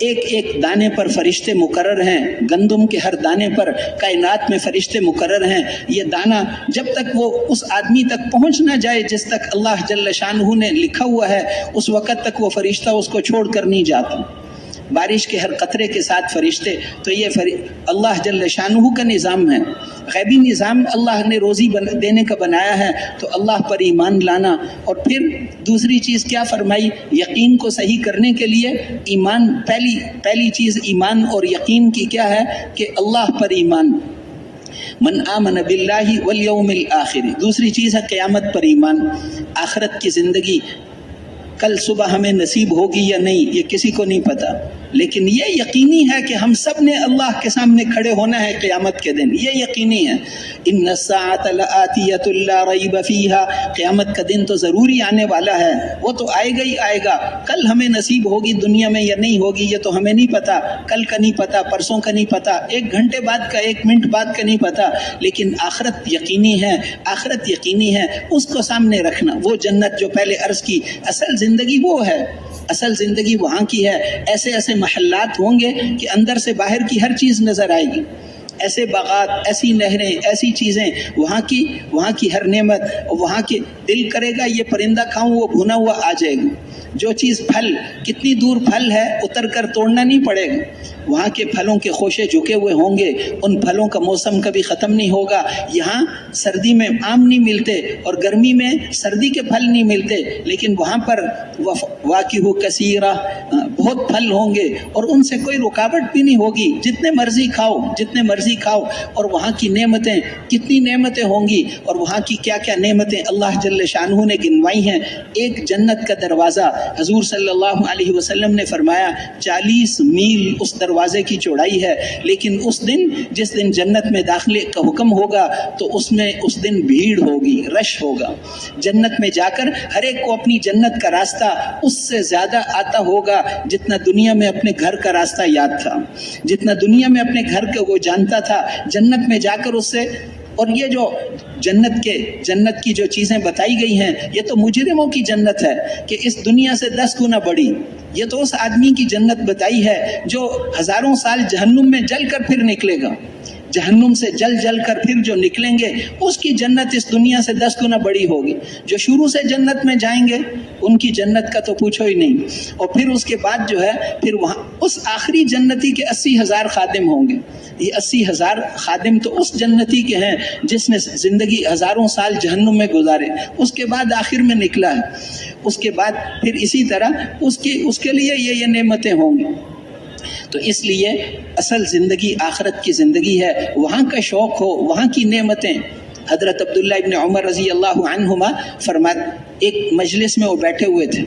ایک ایک دانے پر فرشتے مقرر ہیں، گندم کے ہر دانے پر کائنات میں فرشتے مقرر ہیں. یہ دانہ جب تک وہ اس آدمی تک پہنچ نہ جائے جس تک اللہ جل شانہ نے لکھا ہوا ہے، اس وقت تک وہ فرشتہ اس کو چھوڑ کر نہیں جاتا. بارش کے ہر قطرے کے ساتھ فرشتے. تو یہ اللہ جل شانہ کا نظام ہے، غیبی نظام اللہ نے روزی دینے کا بنایا ہے. تو اللہ پر ایمان لانا. اور پھر دوسری چیز کیا فرمائی؟ یقین کو صحیح کرنے کے لیے ایمان، پہلی چیز ایمان اور یقین کی کیا ہے کہ اللہ پر ایمان. من آمن باللہ والیوم الآخر. دوسری چیز ہے قیامت پر ایمان، آخرت کی زندگی. کل صبح ہمیں نصیب ہوگی یا نہیں یہ کسی کو نہیں پتا، لیکن یہ یقینی ہے کہ ہم سب نے اللہ کے سامنے کھڑے ہونا ہے قیامت کے دن. یہ یقینی ہے. ان الساعۃ لآتیۃ لا ریب فیہا. قیامت کا دن تو ضروری آنے والا ہے، وہ تو آئے گا ہی آئے گا. کل ہمیں نصیب ہوگی دنیا میں یا نہیں ہوگی یہ تو ہمیں نہیں پتا، کل کا نہیں پتا، پرسوں کا نہیں پتا، 1 گھنٹے بعد کا، 1 منٹ بعد کا نہیں پتا. لیکن آخرت یقینی ہے، آخرت یقینی ہے. اس کو سامنے رکھنا. وہ جنت جو پہلے عرض کی، اصل زندگی وہ ہے، اصل زندگی وہاں کی ہے. ایسے ایسے محلات ہوں گے کہ اندر سے باہر کی ہر چیز نظر آئے گی. ایسے باغات، ایسی نہریں، ایسی چیزیں، وہاں کی ہر نعمت. وہاں کے دل کرے گا یہ پرندہ کھاؤں، وہ بھونا ہوا آ جائے گا. جو چیز پھل، کتنی دور پھل ہے اتر کر توڑنا نہیں پڑے گا. وہاں کے پھلوں کے خوشے جھکے ہوئے ہوں گے. ان پھلوں کا موسم کبھی ختم نہیں ہوگا. یہاں سردی میں آم نہیں ملتے اور گرمی میں سردی کے پھل نہیں ملتے، لیکن وہاں پر واقع کثیرہ، بہت پھل ہوں گے اور ان سے کوئی رکاوٹ بھی نہیں ہوگی. جتنے مرضی کھاؤ، جتنے مرضی کھاؤ. اور وہاں کی نعمتیں، کتنی نعمتیں ہوں گی. اور وہاں کی کیا کیا نعمتیں اللہ جل شانہ نے گنوائی ہیں. ایک جنت کا دروازہ، حضور صلی اللہ علیہ وسلم نے فرمایا 40 میل اس دروازے کی چوڑائی ہے. لیکن اس دن، جس دن جنت میں داخلے کا حکم ہوگا تو اس میں اس دن بھیڑ ہوگی، رش ہوگا. جنت میں جا کر ہر ایک کو اپنی جنت کا راستہ اس سے زیادہ آتا ہوگا جتنا دنیا میں اپنے گھر کا راستہ یاد تھا، جتنا دنیا میں اپنے گھر کو وہ جانتا تھا. جنت میں جا کر اس سے. اور یہ جو جنت کی جو چیزیں بتائی گئی ہیں، یہ تو مجرموں کی جنت ہے کہ اس دنیا سے 10 گنا بڑی. یہ تو اس آدمی کی جنت بتائی ہے جو ہزاروں سال جہنم میں جل کر پھر نکلے گا. جہنم سے جل کر پھر جو نکلیں گے اس کی جنت اس دنیا سے 10 گنا بڑی ہوگی. جو شروع سے جنت میں جائیں گے ان کی جنت کا تو پوچھو ہی نہیں. اور پھر اس کے بعد جو ہے پھر وہاں اس آخری جنتی کے 80,000 خادم ہوں گے. یہ 80,000 خادم تو اس جنتی کے ہیں جس نے زندگی ہزاروں سال جہنم میں گزارے، اس کے بعد آخر میں نکلا ہے. اس کے بعد پھر اسی طرح اس کے لیے یہ نعمتیں ہوں گی. تو اس لیے اصل زندگی آخرت کی زندگی ہے. وہاں کا شوق ہو، وہاں کی نعمتیں. حضرت عبداللہ ابن عمر رضی اللہ عنہما فرماتے، ایک مجلس میں وہ بیٹھے ہوئے تھے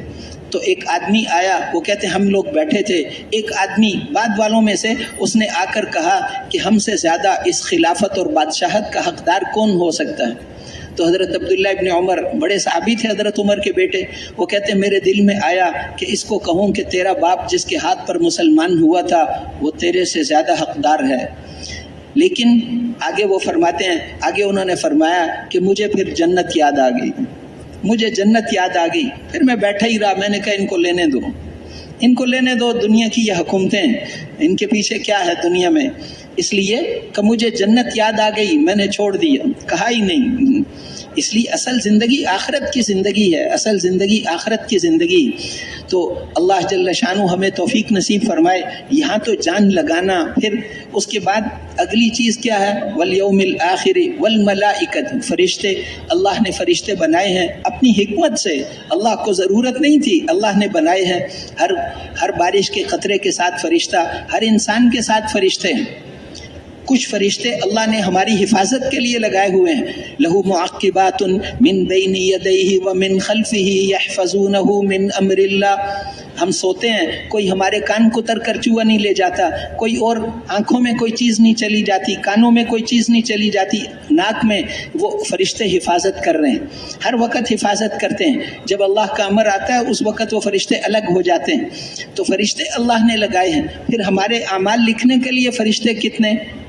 تو ایک آدمی آیا. وہ کہتے ہم لوگ بیٹھے تھے، ایک آدمی بعد والوں میں سے اس نے آ کر کہا کہ ہم سے زیادہ اس خلافت اور بادشاہت کا حقدار کون ہو سکتا ہے. تو حضرت عبداللہ ابن عمر بڑے صحابی تھے، حضرت عمر کے بیٹے. وہ کہتے میرے دل میں آیا کہ اس کو کہوں کہ تیرا باپ جس کے ہاتھ پر مسلمان ہوا تھا وہ تیرے سے زیادہ حقدار ہے. لیکن آگے وہ فرماتے ہیں، آگے انہوں نے فرمایا کہ مجھے پھر جنت یاد آ گئی، مجھے جنت یاد آ گئی. پھر میں بیٹھا ہی رہا. میں نے کہا ان کو لینے دو، ان کو لینے دو. دنیا کی یہ حکومتیں، ان کے پیچھے کیا ہے دنیا میں. اس لیے کہ مجھے جنت یاد آ گئی، میں نے چھوڑ دیا، کہا ہی نہیں. اس لیے اصل زندگی آخرت کی زندگی ہے، اصل زندگی آخرت کی زندگی. تو اللہ جل شانہ ہمیں توفیق نصیب فرمائے. یہاں تو جان لگانا. پھر اس کے بعد اگلی چیز کیا ہے؟ والیوم الآخر والملائکۃ. فرشتے، اللہ نے فرشتے بنائے ہیں اپنی حکمت سے. اللہ کو ضرورت نہیں تھی، اللہ نے بنائے ہیں. ہر بارش کے قطرے کے ساتھ فرشتہ، ہر انسان کے ساتھ فرشتے ہیں. کچھ فرشتے اللہ نے ہماری حفاظت کے لیے لگائے ہوئے ہیں. لہو معقبات من بین یدیہ ومن خلفہ یحفظونہ من امر اللہ. ہم سوتے ہیں، کوئی ہمارے کان کو تر کر چوہا نہیں لے جاتا، کوئی اور آنکھوں میں کوئی چیز نہیں چلی جاتی، کانوں میں کوئی چیز نہیں چلی جاتی، ناک میں. وہ فرشتے حفاظت کر رہے ہیں، ہر وقت حفاظت کرتے ہیں. جب اللہ کا امر آتا ہے اس وقت وہ فرشتے الگ ہو جاتے ہیں. تو فرشتے اللہ نے لگائے ہیں. پھر ہمارے اعمال لکھنے کے لیے فرشتے کتنے؟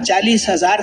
40,000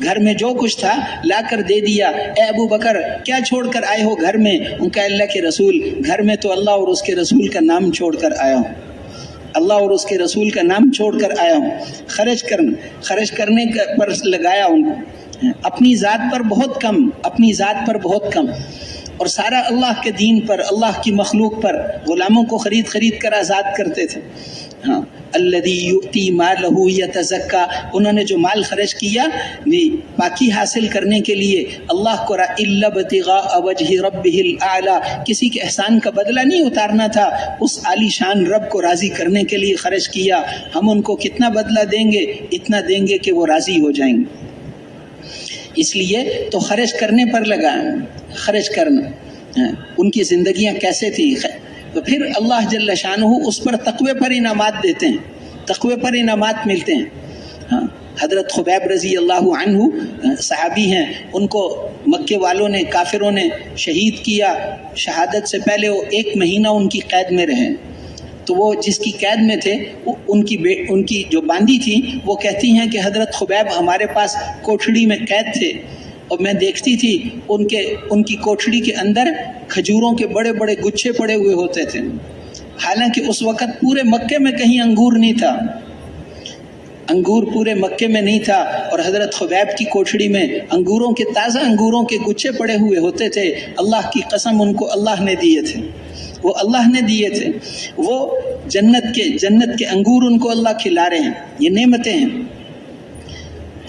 گھر میں جو کچھ تھا لا کر دے دیا. اے ابو بکر کیا چھوڑ کر آئے ہو گھر میں؟ ان کا اللہ کے رسول گھر میں تو اللہ اور اس کے رسول کا نام چھوڑ کر آیا ہوں, اللہ اور اس کے رسول کا نام چھوڑ کر آیا ہوں. خرچ کرنے پر لگایا ان کو, اپنی ذات پر بہت کم, اپنی ذات پر بہت کم, اور سارا اللہ کے دین پر, اللہ کی مخلوق پر. غلاموں کو خرید کر آزاد کرتے تھے. ہاں, الذی یؤتی مالہ یتزکا, انہوں نے جو مال خرچ کیا پاکی حاصل کرنے کے لیے اللہ کو الا ابتغاء وجہ ربہ الاعلی, کسی کے احسان کا بدلہ نہیں اتارنا تھا, اس عالی شان رب کو راضی کرنے کے لیے خرچ کیا. ہم ان کو کتنا بدلہ دیں گے؟ اتنا دیں گے کہ وہ راضی ہو جائیں گے. اس لیے تو خرچ کرنے پر لگا, خرچ کرنا. ان کی زندگیاں کیسے تھی؟ تو پھر اللہ جل شانہ اس پر تقوی پر انعامات دیتے ہیں, تقوی پر انعامات ملتے ہیں. حضرت خبیب رضی اللہ عنہ صحابی ہیں, ان کو مکے والوں نے, کافروں نے شہید کیا. شہادت سے پہلے وہ 1 مہینہ ان کی قید میں رہے. تو وہ جس کی قید میں تھے ان کی جو باندی تھی وہ کہتی ہیں کہ حضرت خبیب ہمارے پاس کوٹھڑی میں قید تھے, اور میں دیکھتی تھی ان کی کوٹھڑی کے اندر کھجوروں کے بڑے بڑے گچھے پڑے ہوئے ہوتے تھے. حالانکہ اس وقت پورے مکے میں کہیں انگور نہیں تھا, انگور پورے مکے میں نہیں تھا, اور حضرت خبیب کی کوٹھڑی میں انگوروں کے, تازہ انگوروں کے گچھے پڑے ہوئے ہوتے تھے. اللہ کی قسم ان کو اللہ نے دیے تھے, وہ اللہ نے دیے تھے. وہ جنت کے انگور ان کو اللہ کھلا رہے ہیں. یہ نعمتیں ہیں.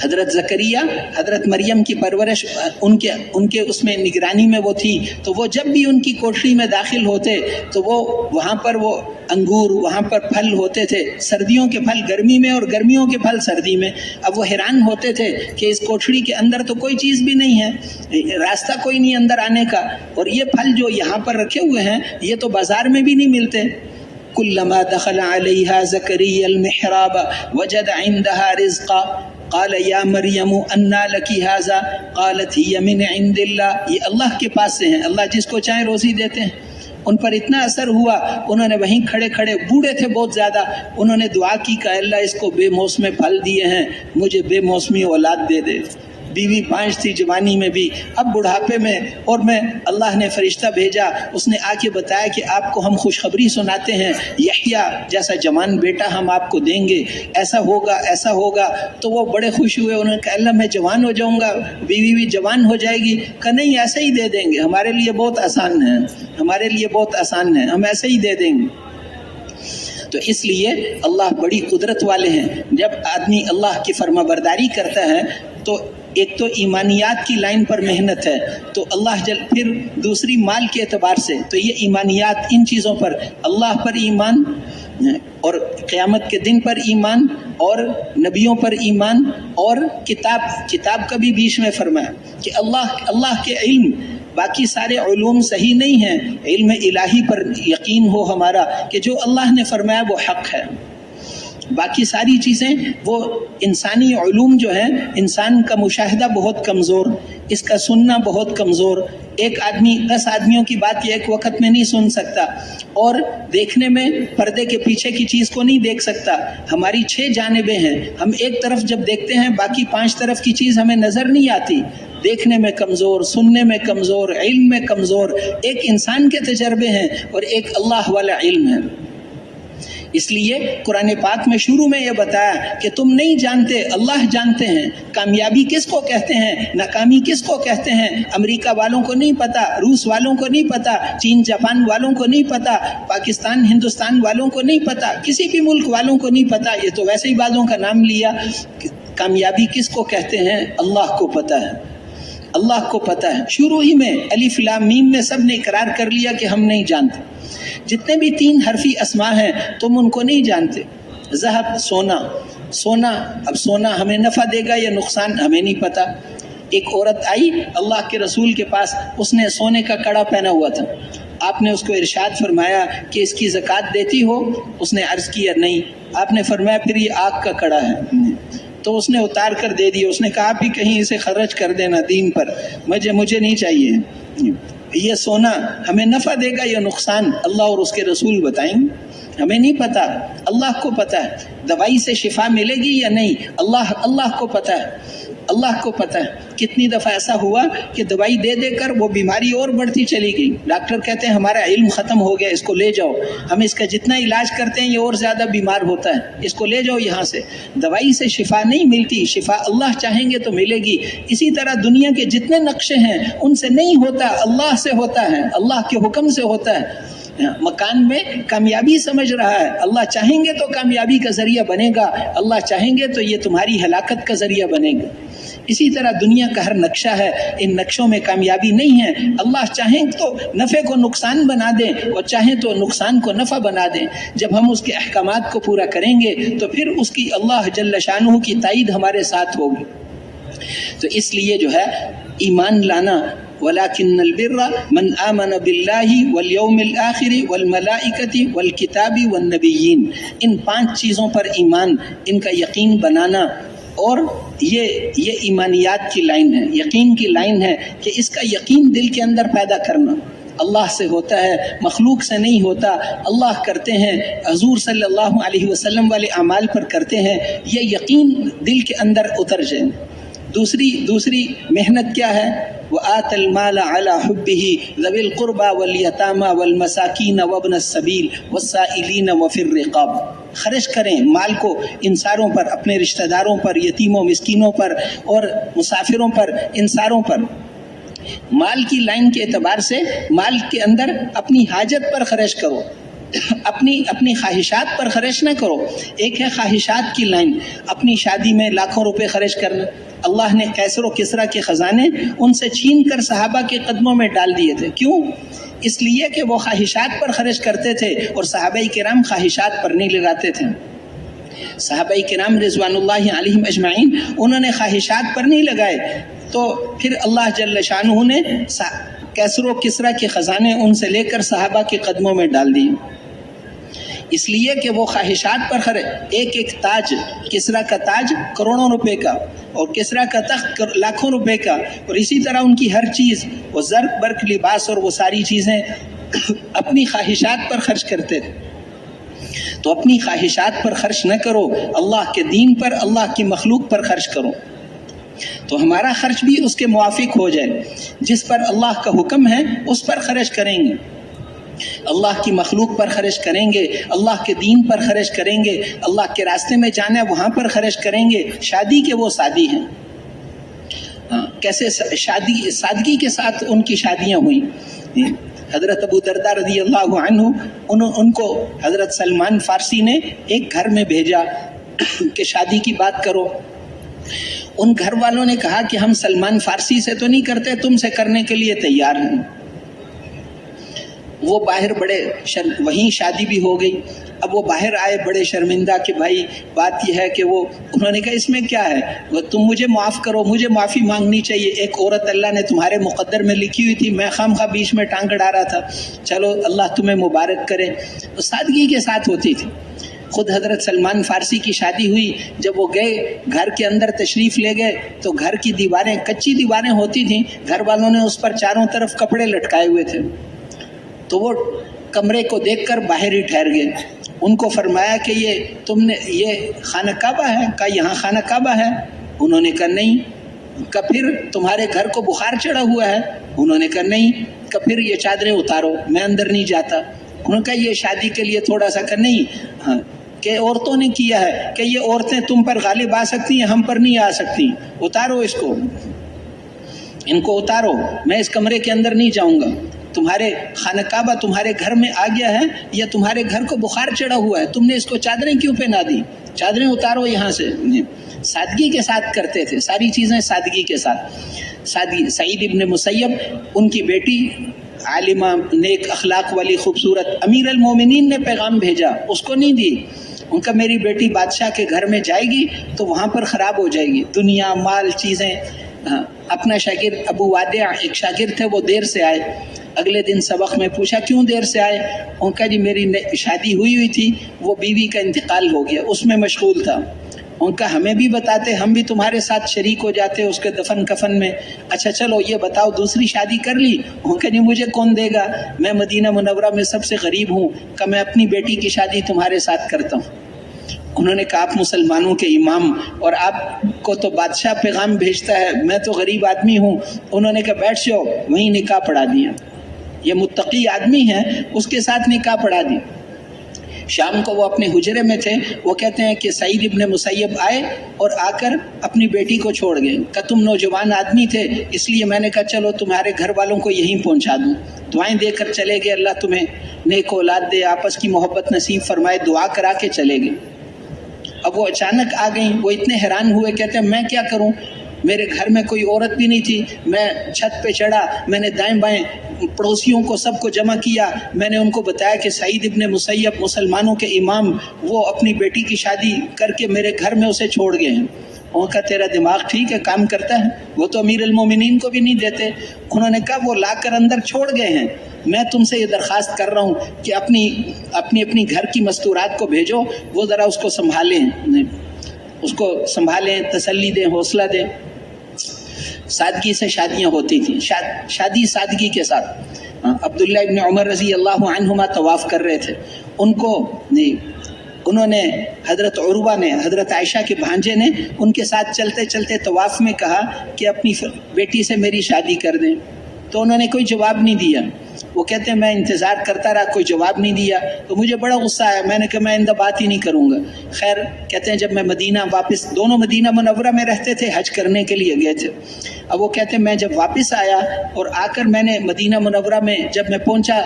حضرت زکریا, حضرت مریم کی پرورش ان کے اس میں نگرانی میں وہ تھی. تو وہ جب بھی ان کی کوٹھڑی میں داخل ہوتے تو وہ وہاں پر وہ انگور, وہاں پر پھل ہوتے تھے, سردیوں کے پھل گرمی میں اور گرمیوں کے پھل سردی میں. اب وہ حیران ہوتے تھے کہ اس کوٹھڑی کے اندر تو کوئی چیز بھی نہیں ہے, راستہ کوئی نہیں اندر آنے کا, اور یہ پھل جو یہاں پر رکھے ہوئے ہیں یہ تو بازار میں بھی نہیں ملتے. کلما دخل علیہا زکریا المحراب وجد عندها رزقا قال یا مریم انا لکی ھذا قالت ہی من عند اللہ. یہ اللہ کے پاس سے ہیں, اللہ جس کو چاہے روزی دیتے ہیں. ان پر اتنا اثر ہوا, انہوں نے وہیں کھڑے کھڑے, بوڑھے تھے بہت زیادہ, انہوں نے دعا کی کہ اللہ اس کو بے موسم پھل دیے ہیں, مجھے بے موسمی اولاد دے دے. بیوی 5 تھی جوانی میں بھی, اب بڑھاپے میں, اور میں اللہ نے فرشتہ بھیجا, اس نے آ کے بتایا کہ آپ کو ہم خوشخبری سناتے ہیں, یحییٰ جیسا جوان بیٹا ہم آپ کو دیں گے, ایسا ہوگا ایسا ہوگا. تو وہ بڑے خوش ہوئے, انہوں نے کہا اللہ میں جوان ہو جاؤں گا, بیوی بھی جوان ہو جائے گی. کہ نہیں ایسے ہی دے دیں گے, ہمارے لیے بہت آسان ہے, ہمارے لیے بہت آسان ہے, ہم ایسے ہی دے دیں گے. تو اس لیے اللہ بڑی قدرت والے ہیں. جب آدمی اللہ کی فرما برداری کرتا ہے تو ایک تو ایمانیات کی لائن پر محنت ہے, تو اللہ پھر دوسری مال کے اعتبار سے, تو یہ ایمانیات, ان چیزوں پر, اللہ پر ایمان اور قیامت کے دن پر ایمان اور نبیوں پر ایمان اور کتاب کا بھی بیچ میں فرمایا کہ اللہ کے علم, باقی سارے علوم صحیح نہیں ہیں, علم الہی پر یقین ہو ہمارا کہ جو اللہ نے فرمایا وہ حق ہے. باقی ساری چیزیں وہ انسانی علوم جو ہیں, انسان کا مشاہدہ بہت کمزور, اس کا سننا بہت کمزور. ایک آدمی 10 آدمیوں کی بات یہ ایک وقت میں نہیں سن سکتا, اور دیکھنے میں پردے کے پیچھے کی چیز کو نہیں دیکھ سکتا. ہماری 6 جانبیں ہیں, ہم ایک طرف جب دیکھتے ہیں باقی 5 طرف کی چیز ہمیں نظر نہیں آتی. دیکھنے میں کمزور, سننے میں کمزور, علم میں کمزور. ایک انسان کے تجربے ہیں اور ایک اللہ والا علم ہے. اس لیے قرآن پاک میں شروع میں یہ بتایا کہ تم نہیں جانتے, اللہ جانتے ہیں. کامیابی کس کو کہتے ہیں, ناکامی کس کو کہتے ہیں, امریکہ والوں کو نہیں پتا, روس والوں کو نہیں پتا, چین جاپان والوں کو نہیں پتا, پاکستان ہندوستان والوں کو نہیں پتا, کسی بھی ملک والوں کو نہیں پتا. یہ تو ویسے ہی بعضوں کا نام لیا. کامیابی کس کو کہتے ہیں, اللہ کو پتا ہے, اللہ کو پتا ہے. شروع ہی میں الف لام میم میں سب نے اقرار کر لیا کہ ہم نہیں جانتے. جتنے بھی 3 حرفی اسماء ہیں تم ان کو نہیں جانتے. ذہب سونا, اب سونا ہمیں نفع دے گا یا نقصان ہمیں نہیں پتا. ایک عورت آئی اللہ کے رسول کے پاس, اس نے سونے کا کڑا پہنا ہوا تھا. آپ نے اس کو ارشاد فرمایا کہ اس کی زکوٰۃ دیتی ہو؟ اس نے عرض کیا نہیں. آپ نے فرمایا پھر یہ آگ کا کڑا ہے. تو اس نے اتار کر دے دیا. اس نے کہا آپ بھی کہیں اسے خرچ کر دینا دین پر, مجھے نہیں چاہیے. یہ سونا ہمیں نفع دے گا یا نقصان اللہ اور اس کے رسول بتائیں گے, ہمیں نہیں پتا, اللہ کو پتا ہے. دوائی سے شفا ملے گی یا نہیں اللہ کو پتا ہے. اللہ کو پتہ ہے کتنی دفعہ ایسا ہوا کہ دوائی دے دے کر وہ بیماری اور بڑھتی چلی گئی. ڈاکٹر کہتے ہیں ہمارا علم ختم ہو گیا, اس کو لے جاؤ, ہم اس کا جتنا علاج کرتے ہیں یہ اور زیادہ بیمار ہوتا ہے, اس کو لے جاؤ یہاں سے. دوائی سے شفا نہیں ملتی, شفا اللہ چاہیں گے تو ملے گی. اسی طرح دنیا کے جتنے نقشے ہیں ان سے نہیں ہوتا, اللہ سے ہوتا ہے, اللہ کے حکم سے ہوتا ہے. مکان میں کامیابی سمجھ رہا ہے, اللہ چاہیں گے تو کامیابی کا ذریعہ بنے گا, اللہ چاہیں گے تو یہ تمہاری ہلاکت کا ذریعہ بنے گا. اسی طرح دنیا کا ہر نقشہ ہے, ان نقشوں میں کامیابی نہیں ہے. اللہ چاہیں تو نفع کو نقصان بنا دیں اور چاہیں تو نقصان کو نفع بنا دیں. جب ہم اس کے احکامات کو پورا کریں گے تو پھر اس کی اللہ جل شانہ کی تائید ہمارے ساتھ ہوگی. تو اس لیے جو ہے ایمان لانا, وَلَكِنَّ الْبِرَّ مَنْ آمَنَ بِاللَّهِ وَالْيَوْمِ الْآخِرِ وَالْمَلَائِكَةِ وَالْكِتَابِ وَالنَّبِيِّينَ. ان 5 چیزوں پر ایمان, ان کا یقین بنانا. اور یہ ایمانیات کی لائن ہے, یقین کی لائن ہے کہ اس کا یقین دل کے اندر پیدا کرنا. اللہ سے ہوتا ہے, مخلوق سے نہیں ہوتا. اللہ کرتے ہیں, حضور صلی اللہ علیہ وسلم والے اعمال پر کرتے ہیں, یہ یقین دل کے اندر اتر جائے. دوسری محنت کیا ہے؟ وَآتَ الْمَالَ عَلَى حُبِّهِ ذَوِي الْقُرْبَى وَالْيَتَامَى وَالْمَسَاكِينَ وَابْنَ السَّبِيلِ وَالسَّائِلِينَ وَفِي الرِّقَابِ. خرچ کریں مال کو ان ساروں پر, اپنے رشتہ داروں پر, یتیموں مسکینوں پر اور مسافروں پر, ان ساروں پر. مال کی لائن کے اعتبار سے مال کے اندر اپنی حاجت پر خرچ کرو, اپنی خواہشات پر خرچ نہ کرو. ایک ہے خواہشات کی لائن, اپنی شادی میں لاکھوں روپے خرچ کرنا. اللہ نے قیصر و کسریٰ کے خزانے ان سے چھین کر صحابہ کے قدموں میں ڈال دیے تھے. کیوں؟ اس لیے کہ وہ خواہشات پر خرچ کرتے تھے اور صحابہ کرام خواہشات پر نہیں لگاتے تھے. صحابہ کرام رضوان اللہ علیہم اجمعین انہوں نے خواہشات پر نہیں لگائے, تو پھر اللہ جل شانہ نے قیصر و کسریٰ کے خزانے ان سے لے کر صحابہ کے قدموں میں ڈال دیے. اس لیے کہ وہ خواہشات پر خرچ. ایک تاج, کسریٰ کا تاج کروڑوں روپے کا, اور کسریٰ کا تخت لاکھوں روپے کا, اور اسی طرح ان کی ہر چیز, وہ زرق برق لباس اور وہ ساری چیزیں اپنی خواہشات پر خرچ کرتے تھے. تو اپنی خواہشات پر خرچ نہ کرو, اللہ کے دین پر, اللہ کی مخلوق پر خرچ کرو, تو ہمارا خرچ بھی اس کے موافق ہو جائے. جس پر اللہ کا حکم ہے اس پر خرچ کریں گے, اللہ کی مخلوق پر خرچ کریں گے, اللہ کے دین پر خرچ کریں گے, اللہ کے راستے میں جانا ہے وہاں پر خرچ کریں گے. شادی کے وہ سادی ہیں, کیسے سادگی کے ساتھ ان کی شادیاں ہوئیں. حضرت ابو درداء رضی اللہ عنہ, ان کو حضرت سلمان فارسی نے ایک گھر میں بھیجا کہ شادی کی بات کرو. ان گھر والوں نے کہا کہ ہم سلمان فارسی سے تو نہیں کرتے, تم سے کرنے کے لیے تیار ہیں. وہ باہر وہیں شادی بھی ہو گئی. اب وہ باہر آئے بڑے شرمندہ کہ بھائی بات یہ ہے کہ انہوں نے کہا اس میں کیا ہے, تم مجھے معاف کرو, مجھے معافی مانگنی چاہیے. ایک عورت اللہ نے تمہارے مقدر میں لکھی ہوئی تھی, میں خواہ بیچ میں ٹانگ اڑا رہا تھا, چلو اللہ تمہیں مبارک کرے. سادگی کے ساتھ ہوتی تھی. خود حضرت سلمان فارسی کی شادی ہوئی, جب وہ گئے گھر کے اندر تشریف لے گئے تو گھر کی دیواریں کچی دیواریں ہوتی تھیں, گھر والوں نے اس پر چاروں طرف کپڑے لٹکائے ہوئے تھے. تو وہ کمرے کو دیکھ کر باہر ہی ٹھہر گئے. ان کو فرمایا کہ یہ خانہ کعبہ ہے؟ کہا یہاں خانہ کعبہ ہے. انہوں نے کہا نہیں. کہا پھر تمہارے گھر کو بخار چڑھا ہوا ہے؟ انہوں نے کہا نہیں. کہا پھر یہ چادریں اتارو, میں اندر نہیں جاتا. انہوں نے کہا یہ شادی کے لیے تھوڑا سا. کہا نہیں, ہاں کہ عورتوں نے کیا ہے کہ یہ عورتیں تم پر غالب آ سکتی ہیں, ہم پر نہیں آ سکتی. اتارو اس کو, ان کو اتارو, میں اس کمرے کے اندر نہیں جاؤں گا. تمہارے خانہ کعبہ تمہارے گھر میں آ گیا ہے یا تمہارے گھر کو بخار چڑھا ہوا ہے, تم نے اس کو چادریں کیوں پہنا دی؟ چادریں اتارو یہاں سے. سادگی کے ساتھ کرتے تھے ساری چیزیں, سادگی کے ساتھ. سعید ابن مسیب, ان کی بیٹی عالمہ, نیک اخلاق والی, خوبصورت, امیر المومنین نے پیغام بھیجا, اس کو نہیں دی. ان کا میری بیٹی بادشاہ کے گھر میں جائے گی تو وہاں پر خراب ہو جائے گی, دنیا مال چیزیں. اپنا شاگرد ابو وادع, ایک شاگرد تھے, وہ دیر سے آئے. اگلے دن سبق میں پوچھا کیوں دیر سے آئے؟ ان کا جی میری شادی ہوئی تھی, وہ بیوی کا انتقال ہو گیا, اس میں مشغول تھا. ان کا ہمیں بھی بتاتے, ہم بھی تمہارے ساتھ شریک ہو جاتے اس کے دفن کفن میں. اچھا چلو یہ بتاؤ دوسری شادی کر لی؟ ان کا جی مجھے کون دے گا, میں مدینہ منورہ میں سب سے غریب ہوں, کہ میں اپنی بیٹی کی شادی تمہارے ساتھ کرتا ہوں. انہوں نے کہا آپ مسلمانوں کے امام اور آپ کو تو بادشاہ پیغام بھیجتا ہے، میں تو غریب آدمی ہوں۔ انہوں نے کہا بیٹھ جاؤ، وہیں نکاح پڑھا دیا۔ یہ متقی آدمی ہے، اس کے ساتھ نکاح پڑھا دی۔ شام کو وہ اپنے حجرے میں تھے، وہ کہتے ہیں کہ سعید ابن مسیب آئے اور آ کر اپنی بیٹی کو چھوڑ گئے۔ کہ تم نوجوان آدمی تھے، اس لیے میں نے کہا چلو تمہارے گھر والوں کو یہیں پہنچا دوں، دعائیں دے کر چلے گئے، اللہ تمہیں نیک اولاد دے، آپس کی محبت نصیب فرمائے، دعا کرا کے چلے گئے۔ اب وہ اچانک آ گئیں، وہ اتنے حیران ہوئے، کہتے ہیں میں کیا کروں، میرے گھر میں کوئی عورت بھی نہیں تھی، میں چھت پہ چڑھا، میں نے دائیں بائیں پڑوسیوں کو سب کو جمع کیا، میں نے ان کو بتایا کہ سعید ابن مسیب مسلمانوں کے امام، وہ اپنی بیٹی کی شادی کر کے میرے گھر میں اسے چھوڑ گئے ہیں۔ انہوں نے کہا تیرا دماغ ٹھیک ہے، کام کرتا ہے، وہ تو امیر المومنین کو بھی نہیں دیتے۔ انہوں نے کہا وہ لا کر اندر چھوڑ گئے ہیں، میں تم سے یہ درخواست کر رہا ہوں کہ اپنی گھر کی مستورات کو بھیجو، وہ ذرا اس کو سنبھالیں، تسلی دیں، حوصلہ دیں۔ سادگی سے شادیاں ہوتی تھیں، شادی سادگی کے ساتھ۔ عبداللہ ابن عمر رضی اللہ عنہما طواف کر رہے تھے، انہوں نے حضرت عروہ نے، حضرت عائشہ کے بھانجے نے ان کے ساتھ چلتے چلتے طواف میں کہا کہ اپنی بیٹی سے میری شادی کر دیں، تو انہوں نے کوئی جواب نہیں دیا۔ وہ کہتے ہیں میں انتظار کرتا رہا، کوئی جواب نہیں دیا، تو مجھے بڑا غصہ آیا، میں نے کہا میں آئندہ بات ہی نہیں کروں گا۔ خیر کہتے ہیں جب میں مدینہ واپس، دونوں مدینہ منورہ میں رہتے تھے، حج کرنے کے لیے گئے تھے۔ اب وہ کہتے ہیں میں جب واپس آیا اور آ کر میں نے مدینہ منورہ میں جب میں پہنچا،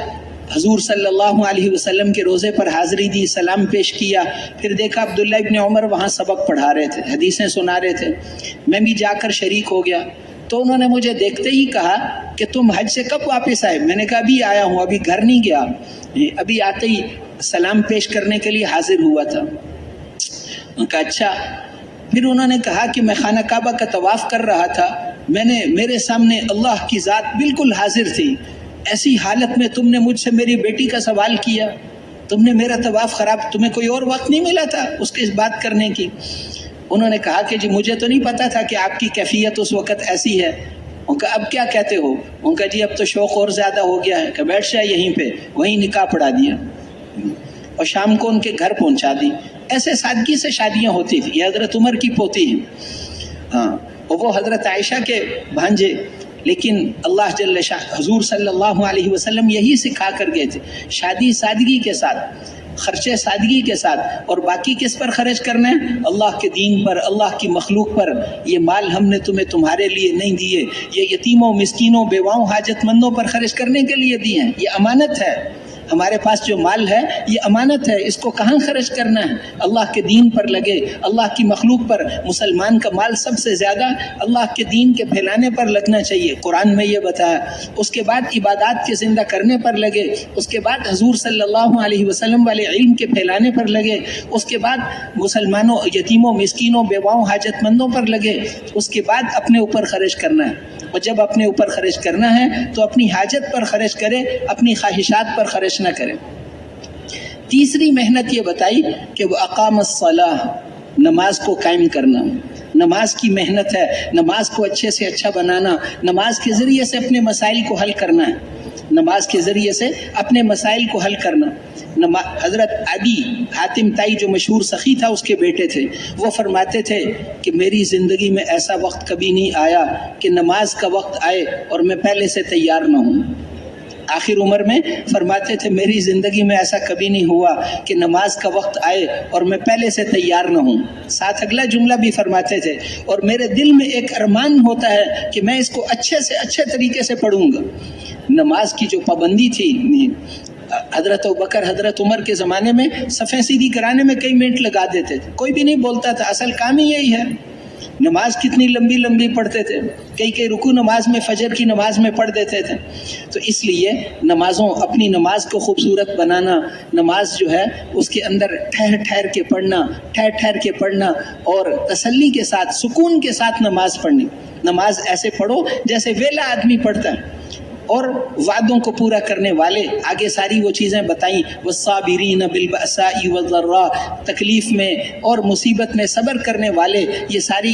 حضور صلی اللہ علیہ وسلم کے روزے پر حاضری دی، سلام پیش کیا، پھر دیکھا عبداللہ ابن عمر وہاں سبق پڑھا رہے تھے، حدیثیں سنا رہے تھے، میں بھی جا کر شریک ہو گیا۔ تو انہوں نے مجھے دیکھتے ہی کہا کہ تم حج سے کب واپس آئے؟ میں نے کہا ابھی آیا ہوں، ابھی گھر نہیں گیا، ابھی آتے ہی سلام پیش کرنے کے لیے حاضر ہوا تھا۔ ان کا اچھا۔ پھر انہوں نے کہا کہ میں خانہ کعبہ کا طواف کر رہا تھا، میرے سامنے اللہ کی ذات بالکل حاضر تھی، ایسی حالت میں تم نے مجھ سے میری بیٹی کا سوال کیا، تم نے میرا طواف خراب، تمہیں کوئی اور وقت نہیں ملا تھا اس کے بات کرنے کی؟ انہوں نے کہا کہ جی مجھے تو نہیں پتا تھا کہ آپ کی کیفیت اس وقت ایسی ہے۔ ان کا اب کیا کہتے ہو؟ ان کا جی اب تو شوق اور زیادہ ہو گیا ہے کہ بیٹھ جائے یہیں پہ، وہیں نکاح پڑھا دیا اور شام کو ان کے گھر پہنچا دی۔ ایسے سادگی سے شادیاں ہوتی تھی۔ یہ حضرت عمر کی پوتی ہیں، ہاں، اور وہ حضرت عائشہ کے بھانجے، لیکن اللہ جل شاہ حضور صلی اللہ علیہ وسلم یہی سکھا کر گئے تھے، شادی سادگی کے ساتھ، خرچے سادگی کے ساتھ، اور باقی کس پر خرچ کرنا ہے؟ اللہ کے دین پر، اللہ کی مخلوق پر۔ یہ مال ہم نے تمہارے لیے نہیں دیے، یہ یتیموں، مسکینوں، بیواؤں، حاجت مندوں پر خرچ کرنے کے لیے دیے ہیں، یہ امانت ہے۔ ہمارے پاس جو مال ہے یہ امانت ہے، اس کو کہاں خرچ کرنا ہے؟ اللہ کے دین پر لگے، اللہ کی مخلوق پر۔ مسلمان کا مال سب سے زیادہ اللہ کے دین کے پھیلانے پر لگنا چاہیے، قرآن میں یہ بتایا۔ اس کے بعد عبادات کے زندہ کرنے پر لگے، اس کے بعد حضور صلی اللہ علیہ وسلم والے علم کے پھیلانے پر لگے، اس کے بعد مسلمانوں، یتیموں، مسکینوں، بیواؤں، حاجت مندوں پر لگے، اس کے بعد اپنے اوپر خرچ کرنا ہے۔ اور جب اپنے اوپر خرچ کرنا ہے تو اپنی حاجت پر خرچ کرے، اپنی خواہشات پر خرچ نہ کرے۔ تیسری محنت یہ بتائی کہ وہ اقام الصلاۃ، نماز کو قائم کرنا، نماز کی محنت ہے، نماز کو اچھے سے اچھا بنانا، نماز کے ذریعے سے اپنے مسائل کو حل کرنا ہے، نماز کے ذریعے سے اپنے مسائل کو حل کرنا۔ حضرت عدی حاتم تائی جو مشہور سخی تھا، اس کے بیٹے تھے، وہ فرماتے تھے کہ میری زندگی میں ایسا وقت کبھی نہیں آیا کہ نماز کا وقت آئے اور میں پہلے سے تیار نہ ہوں۔ آخر عمر میں فرماتے تھے میری زندگی میں ایسا کبھی نہیں ہوا کہ نماز کا وقت آئے اور میں پہلے سے تیار نہ ہوں۔ ساتھ اگلا جملہ بھی فرماتے تھے، اور میرے دل میں ایک ارمان ہوتا ہے کہ میں اس کو اچھے سے اچھے طریقے سے پڑھوں گا۔ نماز کی جو پابندی تھی، حضرت ابوبکر، حضرت عمر کے زمانے میں صفیں سیدھی کرانے میں کئی منٹ لگا دیتے تھے، کوئی بھی نہیں بولتا تھا، اصل کام ہی یہی ہے۔ نماز کتنی لمبی لمبی پڑھتے تھے، کئی رکوع نماز میں، فجر کی نماز میں پڑھ دیتے تھے۔ تو اس لیے اپنی نماز کو خوبصورت بنانا، نماز جو ہے اس کے اندر ٹھہر ٹھہر کے پڑھنا اور تسلی کے ساتھ، سکون کے ساتھ نماز پڑھنی۔ نماز ایسے پڑھو جیسے ویلا آدمی پڑھتا ہے، اور وعدوں کو پورا کرنے والے، آگے ساری وہ چیزیں بتائیں، والصابرین بالبأساء والضراء، تکلیف میں اور مصیبت میں صبر کرنے والے، یہ ساری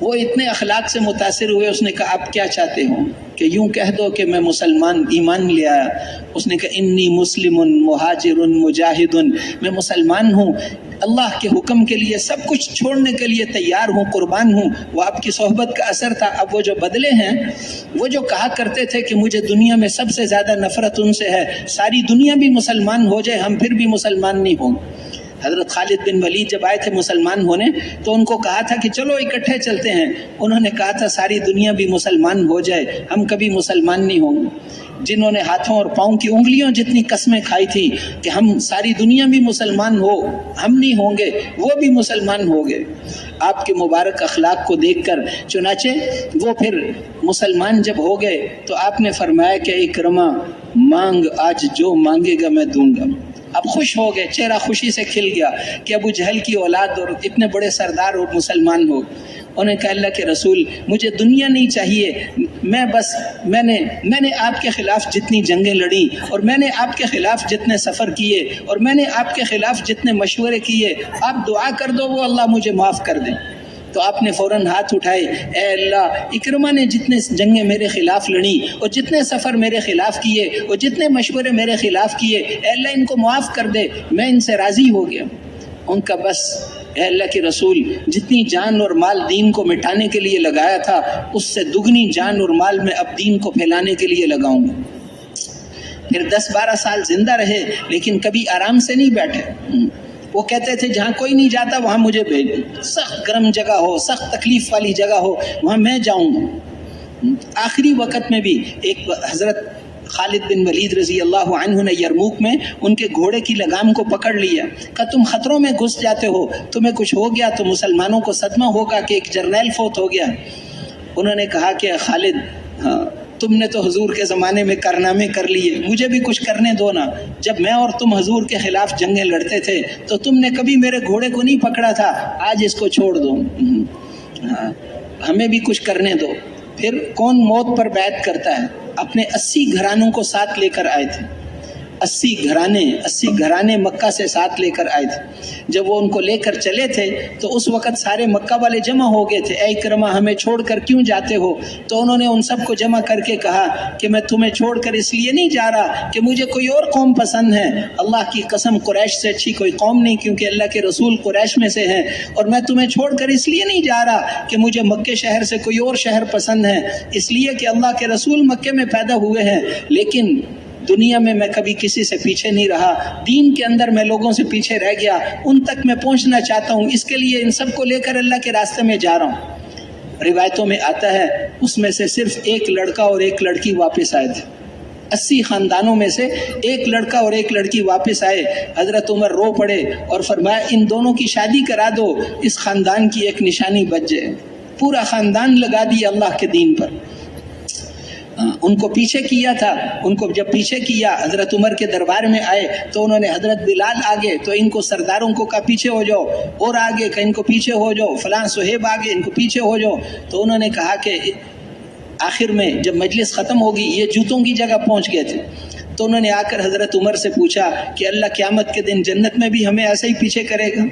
وہ اتنے اخلاق سے متاثر ہوئے، اس نے کہا آپ کیا چاہتے ہو کہ یوں کہہ دو کہ میں مسلمان ایمان لے آیا؟ اس نے کہا انی مسلم مہاجر مجاہد، میں مسلمان ہوں، اللہ کے حکم کے لیے سب کچھ چھوڑنے کے لیے تیار ہوں، قربان ہوں۔ وہ آپ کی صحبت کا اثر تھا۔ اب وہ جو بدلے ہیں، وہ جو کہا کرتے تھے کہ مجھے دنیا میں سب سے زیادہ نفرت ان سے ہے، ساری دنیا بھی مسلمان ہو جائے ہم پھر بھی مسلمان نہیں ہوں۔ حضرت خالد بن ولید جب آئے تھے مسلمان ہونے تو ان کو کہا تھا کہ چلو اکٹھے چلتے ہیں، انہوں نے کہا تھا ساری دنیا بھی مسلمان ہو جائے ہم کبھی مسلمان نہیں ہوں گے۔ جنہوں نے ہاتھوں اور پاؤں کی انگلیوں جتنی قسمیں کھائی تھی کہ ہم ساری دنیا بھی مسلمان ہو ہم نہیں ہوں گے، وہ بھی مسلمان ہو گئے آپ کے مبارک اخلاق کو دیکھ کر۔ چنانچہ وہ پھر مسلمان جب ہو گئے تو آپ نے فرمایا کہ اکرما مانگ، آج جو مانگے گا میں دوں گا۔ اب خوش ہو گئے، چہرہ خوشی سے کھل گیا کہ ابو جہل کی اولاد اور اتنے بڑے سردار اور مسلمان ہو۔ انہوں نے کہا اللہ کے رسول مجھے دنیا نہیں چاہیے، میں نے آپ کے خلاف جتنی جنگیں لڑی اور میں نے آپ کے خلاف جتنے سفر کیے اور میں نے آپ کے خلاف جتنے مشورے کیے، آپ دعا کر دو وہ اللہ مجھے معاف کر دیں۔ تو آپ نے فوراً ہاتھ اٹھائے، اے اللہ اکرما نے جتنے جنگیں میرے خلاف لڑی اور جتنے سفر میرے خلاف کیے اور جتنے مشورے میرے خلاف کیے، اے اللہ ان کو معاف کر دے، میں ان سے راضی ہو گیا۔ ان کا بس اے اللہ کے رسول جتنی جان اور مال دین کو مٹانے کے لیے لگایا تھا اس سے دگنی جان اور مال میں اب دین کو پھیلانے کے لیے لگاؤں گا۔ پھر 10-12 سال زندہ رہے لیکن کبھی آرام سے نہیں بیٹھے۔ وہ کہتے تھے جہاں کوئی نہیں جاتا وہاں مجھے بھیج دو، سخت گرم جگہ ہو، سخت تکلیف والی جگہ ہو، وہاں میں جاؤں گا۔ آخری وقت میں بھی ایک حضرت خالد بن ولید رضی اللہ عنہ نے یرموک میں ان کے گھوڑے کی لگام کو پکڑ لیا، کہا تم خطروں میں گھس جاتے ہو، تمہیں کچھ ہو گیا تو مسلمانوں کو صدمہ ہوگا کہ ایک جرنیل فوت ہو گیا۔ انہوں نے کہا کہ خالد تم نے تو حضور کے زمانے میں کارنامے کر لیے، مجھے بھی کچھ کرنے دو نا۔ جب میں اور تم حضور کے خلاف جنگیں لڑتے تھے تو تم نے کبھی میرے گھوڑے کو نہیں پکڑا تھا، آج اس کو چھوڑ دو، ہمیں بھی کچھ کرنے دو۔ پھر کون موت پر بیعت کرتا ہے؟ اپنے 80 گھرانوں کو ساتھ لے کر آئے تھے، 80 گھرانے مکہ سے ساتھ لے کر آئے تھے۔ جب وہ ان کو لے کر چلے تھے تو اس وقت سارے مکہ والے جمع ہو گئے تھے، اے اکرما ہمیں چھوڑ کر کیوں جاتے ہو؟ تو انہوں نے ان سب کو جمع کر کے کہا کہ میں تمہیں چھوڑ کر اس لیے نہیں جا رہا کہ مجھے کوئی اور قوم پسند ہے، اللہ کی قسم قریش سے اچھی کوئی قوم نہیں، کیونکہ اللہ کے رسول قریش میں سے ہیں، اور میں تمہیں چھوڑ کر اس لیے نہیں جا رہا کہ مجھے مکے شہر سے کوئی اور شہر پسند ہے، اس لیے کہ اللہ کے رسول مکے میں پیدا ہوئے ہیں، لیکن دنیا میں کبھی کسی سے پیچھے نہیں رہا، دین کے اندر میں لوگوں سے پیچھے رہ گیا، ان تک میں پہنچنا چاہتا ہوں، اس کے لیے ان سب کو لے کر اللہ کے راستے میں جا رہا ہوں۔ روایتوں میں آتا ہے اس میں سے صرف ایک لڑکا اور ایک لڑکی واپس آئے تھے، 80 خاندانوں میں سے ایک لڑکا اور ایک لڑکی واپس آئے۔ حضرت عمر رو پڑے اور فرمایا ان دونوں کی شادی کرا دو، اس خاندان کی ایک نشانی بچ جائے۔ پورا خاندان لگا دیا اللہ کے دین پر۔ ان کو پیچھے کیا تھا، ان کو جب پیچھے کیا حضرت عمر کے دربار میں آئے تو انہوں نے حضرت بلال آگے تو ان کو سرداروں کو کہا پیچھے ہو جاؤ، اور آگے کہ ان کو پیچھے ہو جاؤ، فلاں صہیب آگے ان کو پیچھے ہو جاؤ۔ تو انہوں نے کہا کہ آخر میں جب مجلس ختم ہوگی یہ جوتوں کی جگہ پہنچ گئے تھے، تو انہوں نے آ کر حضرت عمر سے پوچھا کہ اللہ قیامت کے دن جنت میں بھی ہمیں ایسے ہی پیچھے کرے گا؟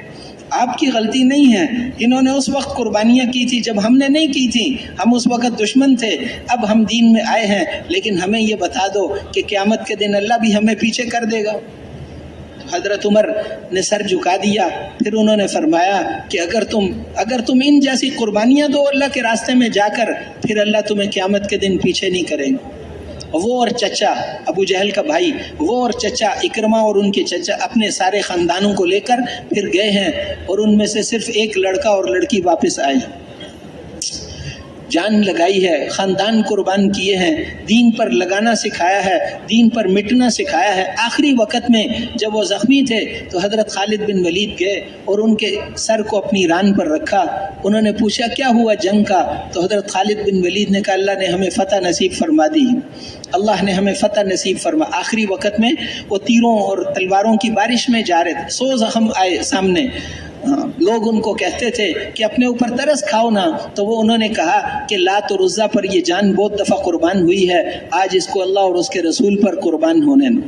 آپ کی غلطی نہیں ہے، انہوں نے اس وقت قربانیاں کی تھی جب ہم نے نہیں کی تھی، ہم اس وقت دشمن تھے، اب ہم دین میں آئے ہیں، لیکن ہمیں یہ بتا دو کہ قیامت کے دن اللہ بھی ہمیں پیچھے کر دے گا۔ حضرت عمر نے سر جھکا دیا، پھر انہوں نے فرمایا کہ اگر تم ان جیسی قربانیاں دو اللہ کے راستے میں جا کر، پھر اللہ تمہیں قیامت کے دن پیچھے نہیں کرے گا۔ وہ اور چچا ابو جہل کا بھائی، وہ اور چچا اکرما اور ان کے چچا اپنے سارے خاندانوں کو لے کر پھر گئے ہیں، اور ان میں سے صرف ایک لڑکا اور لڑکی واپس آئے۔ جان لگائی ہے، خاندان قربان کیے ہیں، دین پر لگانا سکھایا ہے، دین پر مٹنا سکھایا ہے۔ آخری وقت میں جب وہ زخمی تھے تو حضرت خالد بن ولید گئے اور ان کے سر کو اپنی ران پر رکھا۔ انہوں نے پوچھا کیا ہوا جنگ کا؟ تو حضرت خالد بن ولید نے کہا اللہ نے ہمیں فتح نصیب فرما دی، اللہ نے ہمیں فتح نصیب فرما۔ آخری وقت میں وہ تیروں اور تلواروں کی بارش میں جا رہے تھے، 100 زخم آئے سامنے، لوگ ان کو کہتے تھے کہ اپنے اوپر ترس کھاؤ نا، تو وہ انہوں نے کہا کہ لات اور عزا پر یہ جان بہت دفعہ قربان ہوئی ہے، آج اس کو اللہ اور اس کے رسول پر قربان ہونے نا۔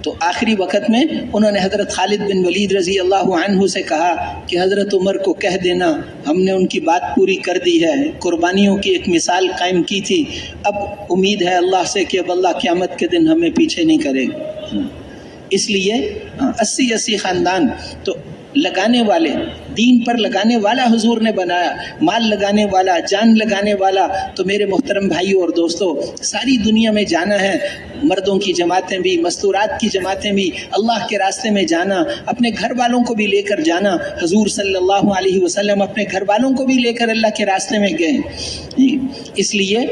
تو آخری وقت میں انہوں نے حضرت خالد بن ولید رضی اللہ عنہ سے کہا کہ حضرت عمر کو کہہ دینا ہم نے ان کی بات پوری کر دی ہے، قربانیوں کی ایک مثال قائم کی تھی، اب امید ہے اللہ سے کہ اب اللہ قیامت کے دن ہمیں پیچھے نہیں کرے گا۔ اس لیے 80 خاندان تو لگانے والے، دین پر لگانے والا حضور نے بنایا، مال لگانے والا، جان لگانے والا۔ تو میرے محترم بھائیوں اور دوستو، ساری دنیا میں جانا ہے، مردوں کی جماعتیں بھی، مستورات کی جماعتیں بھی، اللہ کے راستے میں جانا، اپنے گھر والوں کو بھی لے کر جانا۔ حضور صلی اللہ علیہ وسلم اپنے گھر والوں کو بھی لے کر اللہ کے راستے میں گئے، اس لیے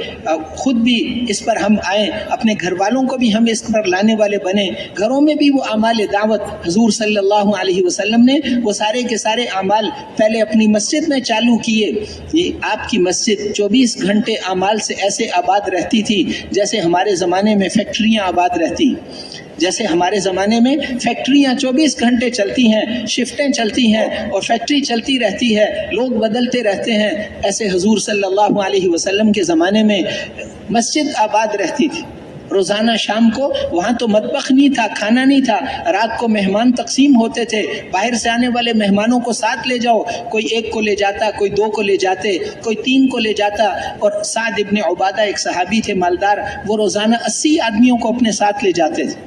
خود بھی اس پر ہم آئیں، اپنے گھر والوں کو بھی ہم اس پر لانے والے بنیں۔ گھروں میں بھی وہ اعمال دعوت حضور صلی اللہ علیہ وسلم نے وہ سارے کے سارے اعمال پہلے اپنی مسجد میں چالو کیے۔ آپ کی مسجد 24 گھنٹے اعمال سے ایسے آباد رہتی تھی جیسے ہمارے زمانے میں فیکٹریاں آباد رہتی، جیسے ہمارے زمانے میں فیکٹریاں 24 گھنٹے چلتی ہیں، شفٹیں چلتی ہیں اور فیکٹری چلتی رہتی ہے، لوگ بدلتے رہتے ہیں، ایسے حضور صلی اللہ علیہ وسلم کے زمانے میں مسجد آباد رہتی تھی۔ روزانہ شام کو وہاں تو مطبخ نہیں تھا، کھانا نہیں تھا، رات کو مہمان تقسیم ہوتے تھے، باہر سے آنے والے مہمانوں کو ساتھ لے جاؤ، کوئی 1 کو لے جاتا، کوئی 2 کو لے جاتے، کوئی 3 کو لے جاتا۔ اور سعد ابن عبادہ ایک صحابی تھے مالدار، وہ روزانہ 80 آدمیوں کو اپنے ساتھ لے جاتے تھے۔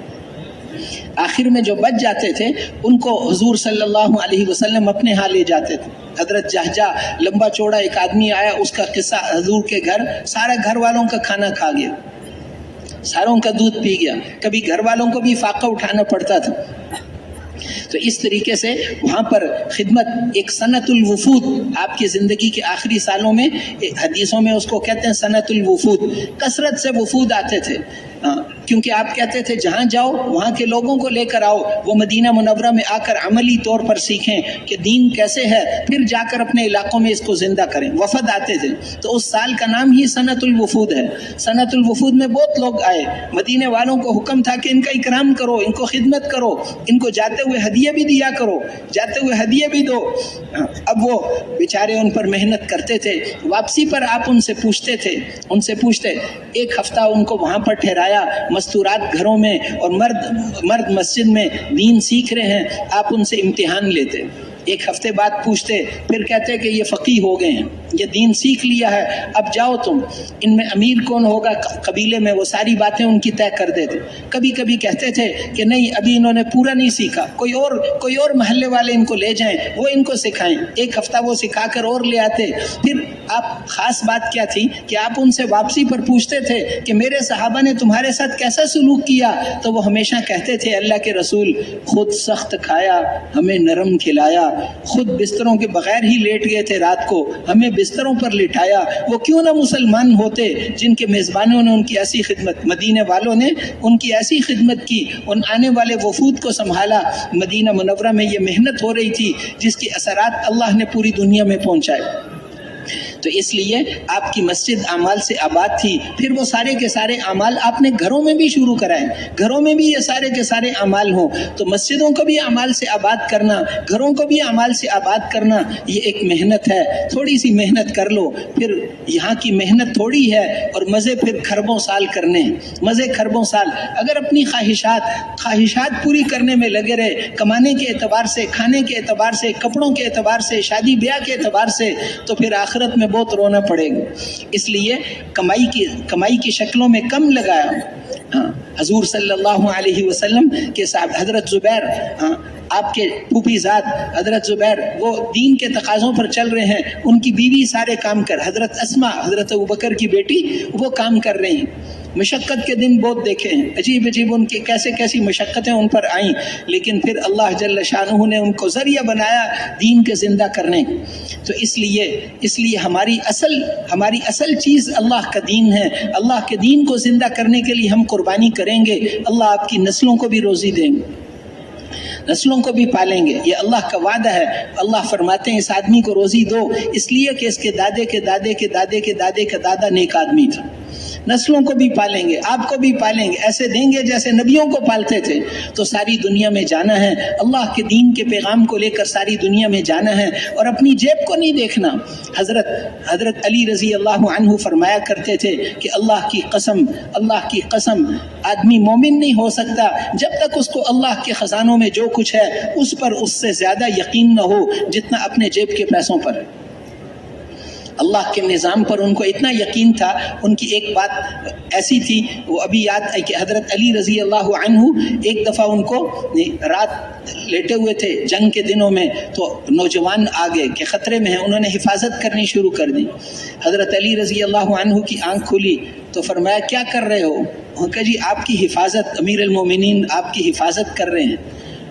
آخر میں جو بچ جاتے تھے ان کو حضور صلی اللہ علیہ وسلم اپنے ہاں لے جاتے تھے۔ حضرت جہجہ لمبا چوڑا ایک آدمی آیا، اس کا قصہ حضور کے گھر سارا گھر والوں کا کھانا کھا گیا، ساروں کا دودھ پی گیا، کبھی گھر والوں کو بھی فاقہ اٹھانا پڑتا تھا۔ تو اس طریقے سے وہاں پر خدمت، ایک سنت الوفود، آپ کی زندگی کے آخری سالوں میں حدیثوں میں اس کو کہتے ہیں سنت الوفود، کثرت سے وفود آتے تھے، کیونکہ آپ کہتے تھے جہاں جاؤ وہاں کے لوگوں کو لے کر آؤ، وہ مدینہ منورہ میں آ کر عملی طور پر سیکھیں کہ دین کیسے ہے، پھر جا کر اپنے علاقوں میں اس کو زندہ کریں۔ وفد آتے تھے، تو اس سال کا نام ہی سنت الوفود ہے۔ سنت الوفود میں بہت لوگ آئے، مدینے والوں کو حکم تھا کہ ان کا اکرام کرو، ان کو خدمت کرو، ان کو جاتے ہوئے ہدیے بھی دیا کرو، جاتے ہوئے ہدیے بھی دو۔ اب وہ بیچارے ان پر محنت کرتے تھے، واپسی پر آپ ان سے پوچھتے، ایک ہفتہ ان کو وہاں پر ٹھہرایا، مستورات گھروں میں اور مرد مسجد میں دین سیکھ رہے ہیں، آپ ان سے امتحان لیتے، ایک ہفتے بعد پوچھتے، پھر کہتے کہ یہ فقیہ ہو گئے ہیں، یہ دین سیکھ لیا ہے، اب جاؤ تم، ان میں امیر کون ہوگا قبیلے میں، وہ ساری باتیں ان کی طے کر دیتے۔ کبھی کبھی کہتے تھے کہ نہیں ابھی انہوں نے پورا نہیں سیکھا، کوئی اور محلے والے ان کو لے جائیں، وہ ان کو سکھائیں، ایک ہفتہ وہ سکھا کر اور لے آتے۔ پھر آپ خاص بات کیا تھی کہ آپ ان سے واپسی پر پوچھتے تھے کہ میرے صحابہ نے تمہارے ساتھ کیسا سلوک کیا، تو وہ ہمیشہ کہتے تھے اللہ کے رسول خود سخت کھایا، ہمیں نرم کھلایا، خود بستروں کے بغیر ہی لیٹ گئے تھے رات کو، ہمیں بستروں پر لٹایا۔ وہ کیوں نہ مسلمان ہوتے جن کے میزبانوں نے ان کی ایسی خدمت، مدینے والوں نے ان کی ایسی خدمت کی، ان آنے والے وفود کو سنبھالا۔ مدینہ منورہ میں یہ محنت ہو رہی تھی جس کی اثرات اللہ نے پوری دنیا میں پہنچائے۔ تو اس لیے آپ کی مسجد اعمال سے آباد تھی، پھر وہ سارے کے سارے اعمال آپ نے گھروں میں بھی شروع کرائے، گھروں میں بھی یہ سارے کے سارے اعمال ہوں۔ تو مسجدوں کو بھی اعمال سے آباد کرنا، گھروں کو بھی اعمال سے آباد کرنا، یہ ایک محنت ہے۔ تھوڑی سی محنت کر لو، پھر یہاں کی محنت تھوڑی ہے اور مزے پھر کھربوں سال کرنے ہیں، مزے کھربوں سال۔ اگر اپنی خواہشات پوری کرنے میں لگے رہے، کمانے کے اعتبار سے، کھانے کے اعتبار سے، کپڑوں کے اعتبار سے، شادی بیاہ کے اعتبار سے، تو پھر آخرت میں بہت رونا پڑے گا۔ اس لیے کمائی کی شکلوں میں کم لگایا۔ حضور صلی اللہ علیہ وسلم کے صاحب حضرت زبیر، آپ کے پھوپھی ذات حضرت زبیر، وہ دین کے تقاضوں پر چل رہے ہیں، ان کی بیوی سارے کام کر، حضرت اسما حضرت ابوبکر کی بیٹی، وہ کام کر رہی ہیں۔ مشقت کے دن بہت دیکھے ہیں، عجیب ان کی کیسی مشقتیں ان پر آئیں، لیکن پھر اللہ جل شانہ نے ان کو ذریعہ بنایا دین کے زندہ کرنے۔ تو اس لیے ہماری اصل چیز اللہ کا دین ہے۔ اللہ کے دین کو زندہ کرنے کے لیے ہم قربانی کریں گے، اللہ آپ کی نسلوں کو بھی روزی دیں گے، نسلوں کو بھی پالیں گے، یہ اللہ کا وعدہ ہے۔ اللہ فرماتے ہیں اس آدمی کو روزی دو، اس لیے کہ اس کے دادے کے دادے کے دادے کے دادے کا دادا نیک آدمی تھا۔ نسلوں کو بھی پالیں گے، آپ کو بھی پالیں گے، ایسے دیں گے جیسے نبیوں کو پالتے تھے۔ تو ساری دنیا میں جانا ہے، اللہ کے دین کے پیغام کو لے کر ساری دنیا میں جانا ہے، اور اپنی جیب کو نہیں دیکھنا۔ حضرت علی رضی اللہ عنہ فرمایا کرتے تھے کہ اللہ کی قسم آدمی مومن نہیں ہو سکتا جب تک اس کو اللہ کے خزانوں میں جو کچھ ہے اس پر اس سے زیادہ یقین نہ ہو جتنا اپنے جیب کے پیسوں پر۔ اللہ کے نظام پر ان کو اتنا یقین تھا۔ ان کی ایک بات ایسی تھی، وہ ابھی یاد ہے کہ حضرت علی رضی اللہ عنہ ایک دفعہ ان کو رات لیٹے ہوئے تھے جنگ کے دنوں میں، تو نوجوان آگے کہ خطرے میں ہیں، انہوں نے حفاظت کرنی شروع کر دی۔ حضرت علی رضی اللہ عنہ کی آنکھ کھلی تو فرمایا کیا کر رہے ہو؟ انہوں نے کہا جی آپ کی حفاظت، امیر المومنین آپ کی حفاظت کر رہے ہیں۔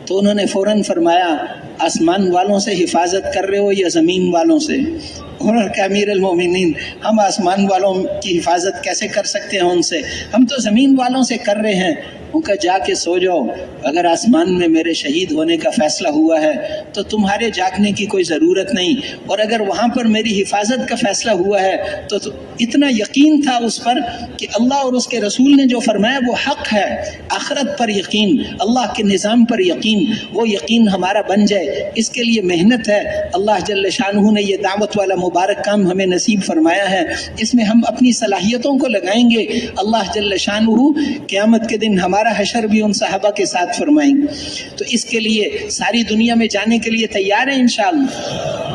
تو انہوں نے فوراً فرمایا آسمان والوں سے حفاظت کر رہے ہو یا زمین والوں سے؟ انہوں نے کہا امیر المومنین ہم آسمان والوں کی حفاظت کیسے کر سکتے ہیں ان سے، ہم تو زمین والوں سے کر رہے ہیں۔ ان کا جا کے سو جاؤ، اگر آسمان میں میرے شہید ہونے کا فیصلہ ہوا ہے تو تمہارے جاگنے کی کوئی ضرورت نہیں، اور اگر وہاں پر میری حفاظت کا فیصلہ ہوا ہے تو اتنا یقین تھا اس پر کہ اللہ اور اس کے رسول نے جو فرمایا وہ حق ہے۔ آخرت پر یقین، اللہ کے نظام پر یقین، وہ یقین ہمارا بن جائے، اس کے لیے محنت ہے۔ اللہ جل شانہ نے یہ دعوت والا مبارک کام ہمیں نصیب فرمایا ہے، اس میں ہم اپنی صلاحیتوں کو لگائیں گے، اللہ جل شانہ قیامت کے دن ہمارا حشر بھی ان صحابہ کے ساتھ فرمائیں گے۔ تو اس کے لیے ساری دنیا میں جانے کے لیے تیار ہیں انشاءاللہ؟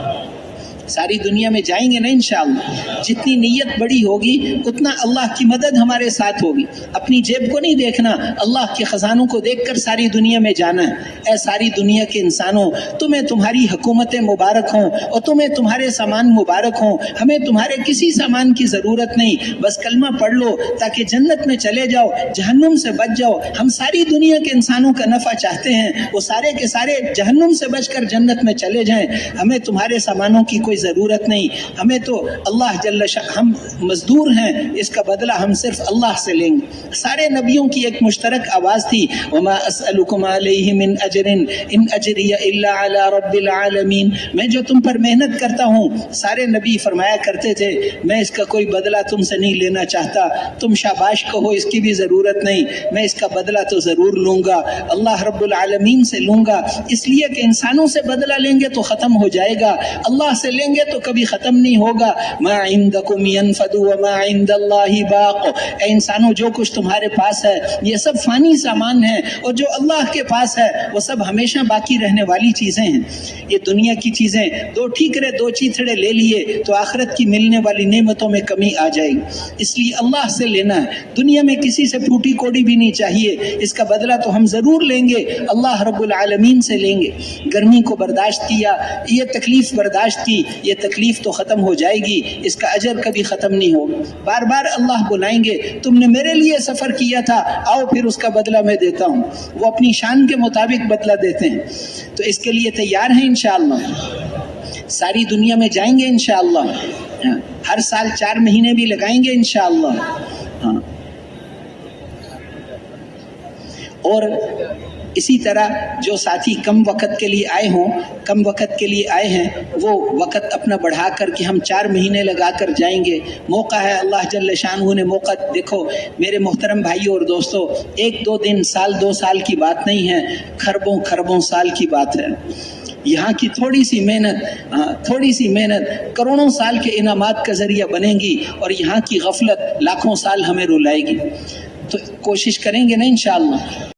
ساری دنیا میں جائیں گے نا انشاءاللہ؟ جتنی نیت بڑی ہوگی اتنا اللہ کی مدد ہمارے ساتھ ہوگی۔ اپنی جیب کو نہیں دیکھنا، اللہ کے خزانوں کو دیکھ کر ساری دنیا میں جانا ہے۔ اے ساری دنیا کے انسانوں، تمہیں تمہاری حکومتیں مبارک ہوں اور تمہیں تمہارے سامان مبارک ہوں، ہمیں تمہارے کسی سامان کی ضرورت نہیں، بس کلمہ پڑھ لو تاکہ جنت میں چلے جاؤ، جہنم سے بچ جاؤ۔ ہم ساری دنیا کے انسانوں کا نفع چاہتے ہیں، وہ سارے کے سارے جہنم سے بچ کر جنت میں چلے جائیں، ہمیں تمہارے سامانوں کی کوئی ضرورت نہیں۔ ہمیں تو اللہ جل شان، ہم مزدور ہیں، اس کا بدلہ ہم صرف اللہ سے لیں گے۔ سارے نبیوں کی ایک مشترک آواز تھی، وما اسألکم علیہ من اجر ان اجری الا علی رب العالمین، میں جو تم پر محنت کرتا ہوں، سارے نبی فرمایا کرتے تھے میں اس کا کوئی بدلہ تم سے نہیں لینا چاہتا، تم شاباش کہو اس کی بھی ضرورت نہیں، میں اس کا بدلہ تو ضرور لوں گا، اللہ رب العالمین سے لوں گا، اس لیے کہ انسانوں سے بدلہ لیں گے تو ختم ہو جائے گا، اللہ سے لیں گے تو کبھی ختم نہیں ہوگا۔ ما عندکم ینفد وما عند اللہ باق، اے انسانوں جو کچھ تمہارے پاس ہے یہ سب فانی سامان ہے، اور جو اللہ کے پاس ہے وہ سب ہمیشہ باقی رہنے والی چیزیں ہیں۔ یہ دنیا کی چیزیں دو ٹھیکرے دو چیتھڑے لے لیے تو آخرت کی ملنے والی نعمتوں میں کمی آ جائے گی، اس لیے اللہ سے لینا ہے۔ دنیا میں کسی سے پھوٹی کوڑی بھی نہیں چاہیے، اس کا بدلہ تو ہم ضرور لیں گے، اللہ رب العالمین سے لیں گے۔ گرمی کو برداشت کیا، یہ تکلیف برداشت کی، یہ تکلیف تو ختم ہو جائے گی، اس کا اجر کبھی ختم نہیں ہوگا۔ بار بار اللہ بلائیں گے، تم نے میرے لیے سفر کیا تھا، آؤ پھر اس کا بدلہ میں دیتا ہوں۔ وہ اپنی شان کے مطابق بدلہ دیتے ہیں، تو اس کے لیے تیار ہیں انشاءاللہ؟ ساری دنیا میں جائیں گے انشاءاللہ؟ ہر سال 4 مہینے بھی لگائیں گے انشاءاللہ؟ ہاں۔ اور اسی طرح جو ساتھی کم وقت کے لیے آئے ہیں وہ وقت اپنا بڑھا کر کہ ہم 4 مہینے لگا کر جائیں گے، موقع ہے، اللہ جل شانہ نے موقع۔ دیکھو میرے محترم بھائیوں اور دوستو، 1-2 دن، سال 2 سال کی بات نہیں ہے، خربوں سال کی بات ہے۔ یہاں کی تھوڑی سی محنت کروڑوں سال کے انعامات کا ذریعہ بنے گی، اور یہاں کی غفلت لاکھوں سال ہمیں رلائے گی۔ تو کوشش کریں گے نا انشاءاللہ؟